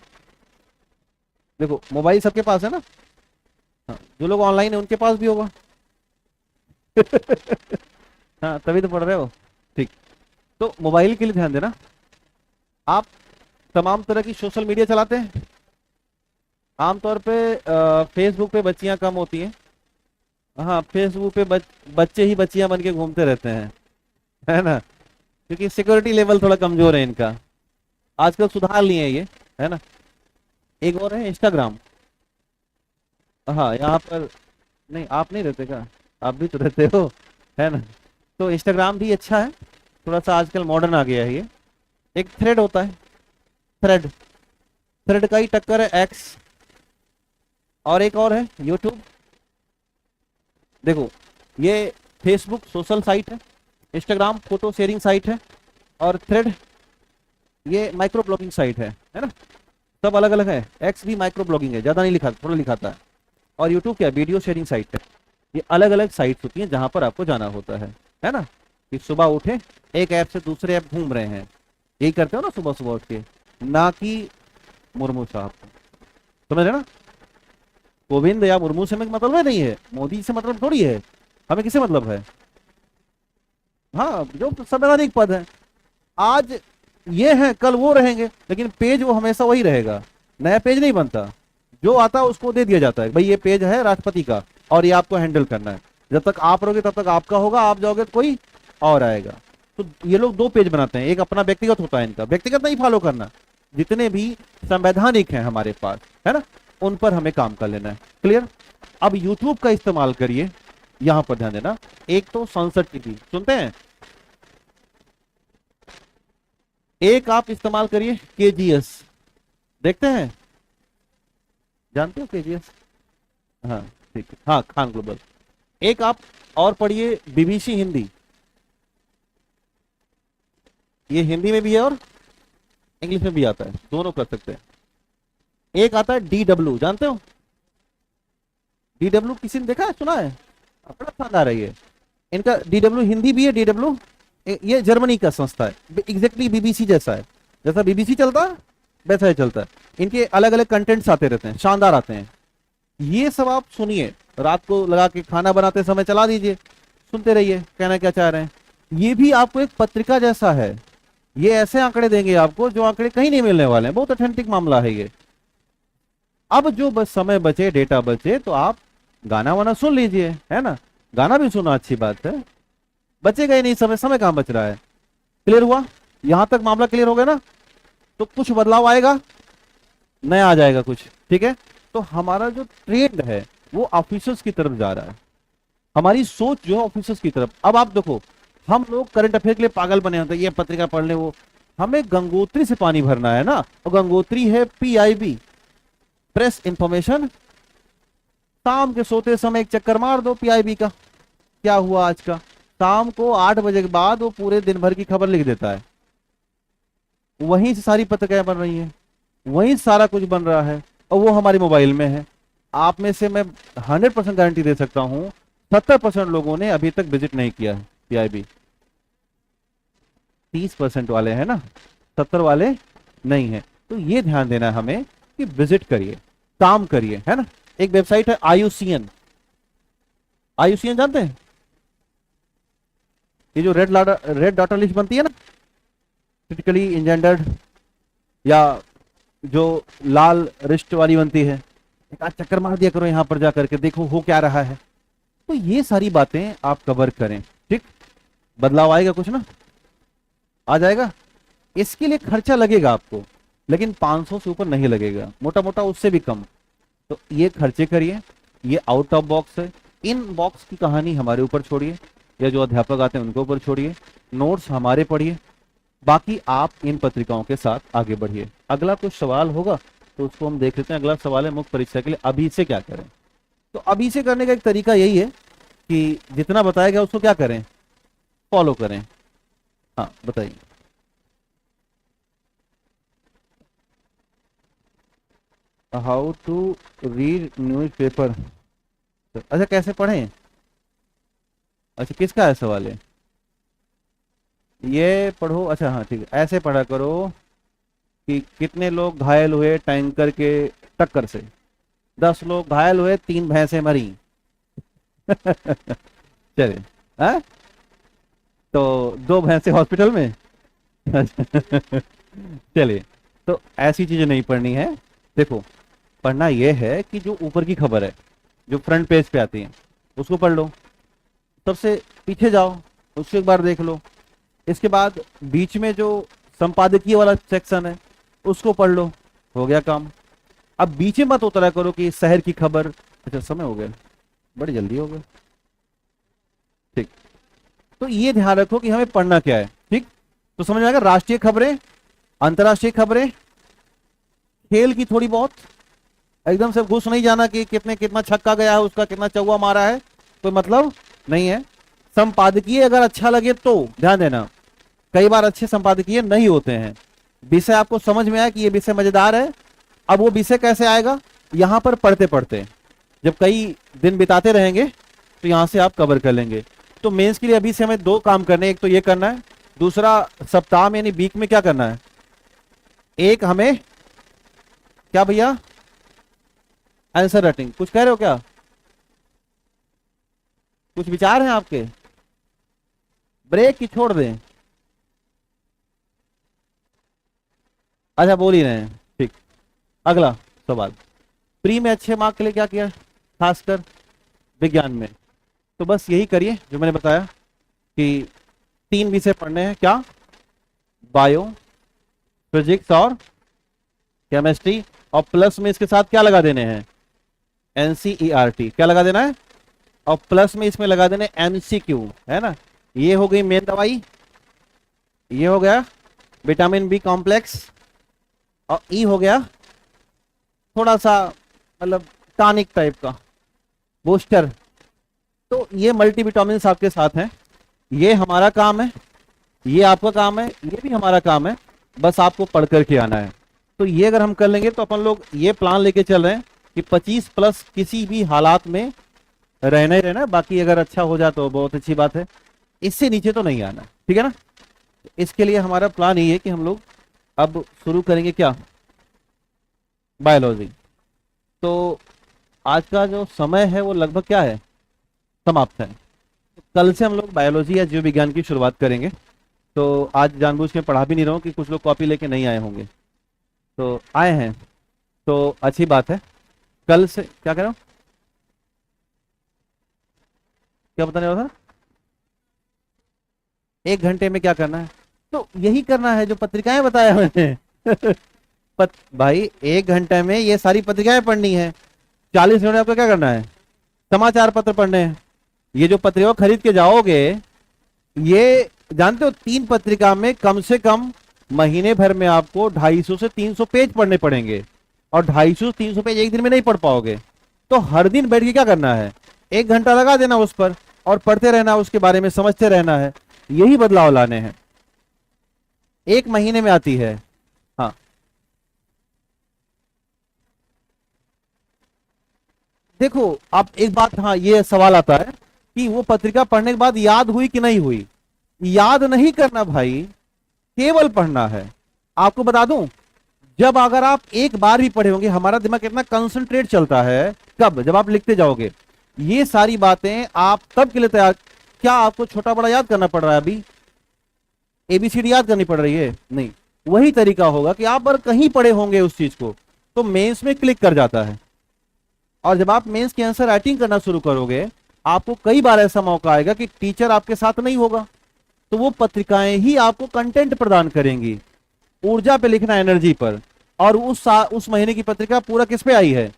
देखो मोबाइल सबके पास है ना, हाँ, जो लोग ऑनलाइन है उनके पास भी होगा। हाँ, तभी तो पढ़ रहे हो, ठीक। तो मोबाइल के लिए ध्यान देना, आप तमाम तरह की सोशल मीडिया चलाते हैं, आमतौर पे फेसबुक पे बच्चियां कम होती हैं, हाँ, फेसबुक पे बच्चे ही बच्चियां बन के घूमते रहते हैं, है ना, क्योंकि सिक्योरिटी लेवल थोड़ा कमजोर है इनका, आजकल सुधार लिए हैं ये, है ना। एक और है इंस्टाग्राम, हाँ, यहाँ पर नहीं, आप नहीं रहते क्या, आप भी तो रहते हो, है ना। तो इंस्टाग्राम भी अच्छा है, थोड़ा सा आजकल मॉडर्न आ गया है ये। एक थ्रेड होता है, थ्रेड, थ्रेड का ही टक्कर है एक्स, और एक और है यूट्यूब। देखो, ये फेसबुक सोशल साइट है, इंस्टाग्राम फोटो शेयरिंग साइट है, और थ्रेड ये माइक्रो ब्लॉगिंग साइट है ना। सब अलग अलग है, एक्स भी माइक्रो ब्लॉगिंग है, ज्यादा नहीं लिखा, थोड़ा लिखाता है, और यूट्यूब क्या, वीडियो शेयरिंग साइट है। ये अलग अलग साइट्स होती हैं जहां पर आपको जाना होता है ना। कि सुबह उठे एक ऐप से दूसरे ऐप घूम रहे हैं, यही करते हो ना सुबह सुबह उठ के, ना कि मुर्मू साहब, समझ रहे ना, कोविंद या मुर्मू से मतलब है, नहीं है, मोदी से मतलब थोड़ी है, हमें किससे मतलब है, हाँ, जो संवैधानिक पद है, आज ये है कल वो रहेंगे, लेकिन पेज वो हमेशा वही रहेगा, नया पेज नहीं बनता, जो आता है उसको दे दिया जाता है, भाई ये पेज है राष्ट्रपति का और ये आपको हैंडल करना है, जब तक आप रहोगे तब तक आपका होगा, आप जाओगे तो कोई और आएगा। तो ये लोग दो पेज बनाते हैं, एक अपना व्यक्तिगत होता है, इनका व्यक्तिगत नहीं फॉलो करना, जितने भी संवैधानिक हैं हमारे पास, है ना, उन पर हमें काम कर लेना है, क्लियर। अब यूट्यूब का इस्तेमाल करिए, यहां पर ध्यान देना, एक तो संसद टीवी सुनते हैं, एक आप इस्तेमाल करिए केजीएस, देखते हैं, जानते हो केजीएस, हाँ ठीक है, हाँ, खान ग्लोबल। एक आप और पढ़िए बीबीसी हिंदी, ये हिंदी में भी है और इंग्लिश में भी आता है, दोनों कर सकते हैं। एक आता है डीडब्ल्यू, जानते हो डीडब्ल्यू, किसी ने देखा है, सुना है, बड़ा शानदार है ये, इनका डीडब्ल्यू हिंदी भी है, डीडब्ल्यू ये जर्मनी का संस्था है, एग्जैक्टली बीबीसी जैसा है, जैसा बीबीसी चलता है वैसा ही चलता है, इनके अलग अलग कंटेंट्स आते रहते हैं, शानदार आते हैं। ये सब आप सुनिए, रात को लगा के खाना बनाते समय चला दीजिए, सुनते रहिए, कहना क्या चाह रहे हैं। ये भी आपको एक पत्रिका जैसा है, ये ऐसे आंकड़े देंगे आपको जो आंकड़े कहीं नहीं मिलने वाले हैं, बहुत ऑथेंटिक मामला है ये। अब जो बस समय बचे, डेटा बचे, तो आप गाना वाना सुन लीजिए, है ना, गाना भी सुना अच्छी बात है, बचेगा ही नहीं समय, समय कहां बच रहा है। क्लियर हुआ, यहां तक मामला क्लियर हो गया ना, तो कुछ बदलाव आएगा, नया आ जाएगा कुछ, ठीक है। तो हमारा जो ट्रेंड है वो ऑफिसर्स की तरफ जा रहा है, हमारी सोच जो है ऑफिसर्स की तरफ। अब आप देखो, हम लोग करंट अफेयर के लिए पागल बने होते हैं, ये पत्रिका पढ़ ले, वो हमें गंगोत्री से पानी भरना है ना, और गंगोत्री है पीआईबी, प्रेस इंफॉर्मेशन, शाम के सोते समय एक चक्कर मार दो पीआईबी का, क्या हुआ आज का, शाम को 8 बजे के बाद वो पूरे दिन भर की खबर लिख देता है, वहीं से सारी पत्रिकाएं बन रही हैं, वहीं सारा कुछ बन रहा है, और वो हमारे मोबाइल में है। आप में से मैं 100% गारंटी दे सकता हूं 70% लोगों ने अभी तक विजिट नहीं किया है पीआईबी, 30% वाले हैं ना, 70 वाले नहीं है। तो ये ध्यान देना है हमें कि विजिट करिए, काम करिए, है ना। एक वेबसाइट है आईयूसीएन, आईयूसीएन जानते हैं, ये जो रेड डॉटर लिस्ट बनती है ना, क्रिटिकली इंजेंडर्ड, या जो लाल रिस्ट वाली बनती है, एक आध चक्कर मार दिया करो यहां पर जाकर के, देखो हो क्या रहा है। तो ये सारी बातें आप कवर करें, ठीक, बदलाव आएगा कुछ ना, आ जाएगा। इसके लिए खर्चा लगेगा आपको, लेकिन 500 से ऊपर नहीं लगेगा, मोटा मोटा उससे भी कम। तो ये खर्चे करिए, ये आउट ऑफ बॉक्स है। इन बॉक्स की कहानी हमारे ऊपर छोड़िए, या जो अध्यापक आते हैं उनके ऊपर छोड़िए, नोट्स हमारे पढ़िए, बाकी आप इन पत्रिकाओं के साथ आगे बढ़िए। अगला कुछ सवाल होगा तो उसको हम देख लेते हैं। अगला सवाल है मुख्य परीक्षा के लिए अभी से क्या करें। तो अभी से करने का एक तरीका यही है कि जितना बताया गया उसको क्या करें, फॉलो करें। हाँ बताइए। How to read newspaper. अच्छा कैसे पढ़ें, अच्छा किसका है सवाल है, ये पढ़ो। अच्छा हाँ ठीक है, ऐसे पढ़ा करो कि कितने लोग घायल हुए टैंकर के टक्कर से। 10 लोग घायल हुए, 3 भैंसें मरी। चलिए, हाँ तो 2 भैंसें हॉस्पिटल में। चलिए, तो ऐसी चीजें नहीं पढ़नी है। देखो, पढ़ना यह है कि जो ऊपर की खबर है, जो फ्रंट पेज पे आती है, उसको पढ़ लो। सबसे पीछे जाओ, उसको एक बार देख लो। इसके बाद बीच में जो संपादकीय वाला सेक्शन है उसको पढ़ लो, हो गया काम। अब बीच में मत उतरा करो कि शहर की खबर। अच्छा समय हो गया, बड़ी जल्दी हो गया। ठीक, तो ये ध्यान रखो कि हमें पढ़ना क्या है। ठीक, तो समझ में आएगा। राष्ट्रीय खबरें, अंतर्राष्ट्रीय खबरें, खेल की थोड़ी बहुत, एकदम से घुस नहीं जाना कि कितना छक्का गया है, उसका कितना चौका मारा है, कोई मतलब नहीं है। संपादकीय अगर अच्छा लगे तो ध्यान देना, कई बार अच्छे संपादकीय नहीं होते हैं। विषय आपको समझ में आया कि ये विषय मजेदार है। अब वो विषय कैसे आएगा, यहां पर पढ़ते पढ़ते जब कई दिन बिताते रहेंगे तो यहां से आप कवर कर लेंगे। तो मेंस के लिए अभी से हमें 2 काम करने हैं, एक तो ये करना है, दूसरा सप्ताह में यानी वीक में क्या करना है, एक हमें क्या भैया आंसर राइटिंग। कुछ कह रहे हो क्या, कुछ विचार हैं आपके, ब्रेक की छोड़ दें। अच्छा बोल ही रहे हैं, ठीक। अगला सवाल, प्री में अच्छे मार्क के लिए क्या किया, खासकर विज्ञान में। तो बस यही करिए जो मैंने बताया कि 3 विषय पढ़ने हैं, क्या, बायो, फिजिक्स और केमिस्ट्री, और प्लस में इसके साथ क्या लगा देने हैं, एनसीईआरटी। क्या लगा देना है, और प्लस में इसमें लगा देने एमसीक्यू, है ना। ये हो गई मेन दवाई, ये हो गया विटामिन बी कॉम्प्लेक्स, और ई हो गया थोड़ा सा मतलब टॉनिक टाइप का बूस्टर। तो ये मल्टीविटामिन आपके साथ हैं, ये हमारा काम है, ये आपका काम है, ये भी हमारा काम है, बस आपको पढ़ करके आना है। तो ये अगर हम कर लेंगे तो अपन लोग ये प्लान लेके चल रहे हैं कि 25 प्लस किसी भी हालात में रहना ही रहना है। बाकी अगर अच्छा हो जाए तो बहुत अच्छी बात है, इससे नीचे तो नहीं आना, ठीक है ना। इसके लिए हमारा प्लान ये है कि हम लोग अब शुरू करेंगे क्या, बायोलॉजी। तो आज का जो समय है वो लगभग क्या है, समाप्त है। तो कल से हम लोग बायोलॉजी या जीव विज्ञान की शुरुआत करेंगे। तो आज जानबूझ के पढ़ा भी नहीं रहा हूँ कि कुछ लोग कॉपी लेके नहीं आए होंगे, तो आए हैं तो अच्छी बात है। कल से क्या कह रहा हूँ, क्या बताने वाला था, 1 घंटे में क्या करना है, तो यही करना है जो पत्रिकाएं बताया मैंने। भाई 1 घंटे में ये सारी पत्रिकाएं पढ़नी है। 40 मिनट में आपको क्या करना है, समाचार पत्र पढ़ने हैं। ये जो पत्रिका खरीद के जाओगे, ये जानते हो 3 पत्रिका में कम से कम महीने भर में आपको 250 से 300 पेज पढ़ने पड़ेंगे, और 250 से 300 पेज एक दिन में नहीं पढ़ पाओगे। तो हर दिन बैठ के क्या करना है, 1 घंटा लगा देना उस पर और पढ़ते रहना, उसके बारे में समझते रहना है। यही बदलाव लाने हैं, 1 महीने में आती है। हाँ देखो आप एक बात, हाँ ये सवाल आता है कि वो पत्रिका पढ़ने के बाद याद हुई कि नहीं हुई। याद नहीं करना भाई, केवल पढ़ना है। आपको बता दूं, जब अगर आप एक बार भी पढ़े होंगे, हमारा दिमाग कितना कंसंट्रेट चलता है, कब, जब आप लिखते जाओगे। ये सारी बातें आप तब के लिए तैयार, क्या आपको छोटा बड़ा याद करना पड़ रहा है, अभी एबीसीडी याद करनी पड़ रही है, नहीं। वही तरीका होगा कि आप अगर कहीं पढ़े होंगे उस चीज को तो मेंस में क्लिक कर जाता है। और जब आप मेंस की आंसर राइटिंग करना शुरू करोगे, आपको कई बार ऐसा मौका आएगा कि टीचर आपके साथ नहीं होगा, तो वो पत्रिकाएं ही आपको कंटेंट प्रदान करेंगी। ऊर्जा पे लिखना, एनर्जी पर, और उस महीने की पत्रिका पूरा किस पे आई है,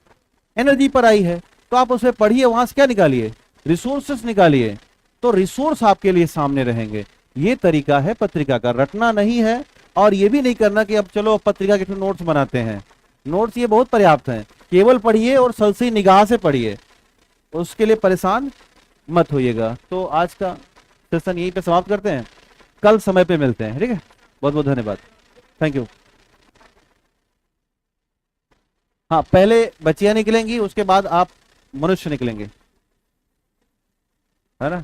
एनर्जी पर आई है, तो आप उसे पढ़िए, वहां से क्या निकालिए, रिसोर्सेस निकालिए, तो रिसोर्स आपके लिए सामने रहेंगे। ये तरीका है पत्रिका का, रटना नहीं है। और ये भी नहीं करना कि अब चलो पत्रिका के नोट्स बनाते हैं, नोट्स ये बहुत पर्याप्त हैं, केवल पढ़िए और सलसी निगाह से पढ़िए, उसके लिए परेशान मत होइएगा। तो आज का सेशन यहीं पे समाप्त करते हैं, कल समय पे मिलते हैं, ठीक है। बहुत बहुत धन्यवाद, थैंक यू। हाँ, पहले बच्चियां निकलेंगी, उसके बाद आप मनुष्य निकलेंगे, है ना।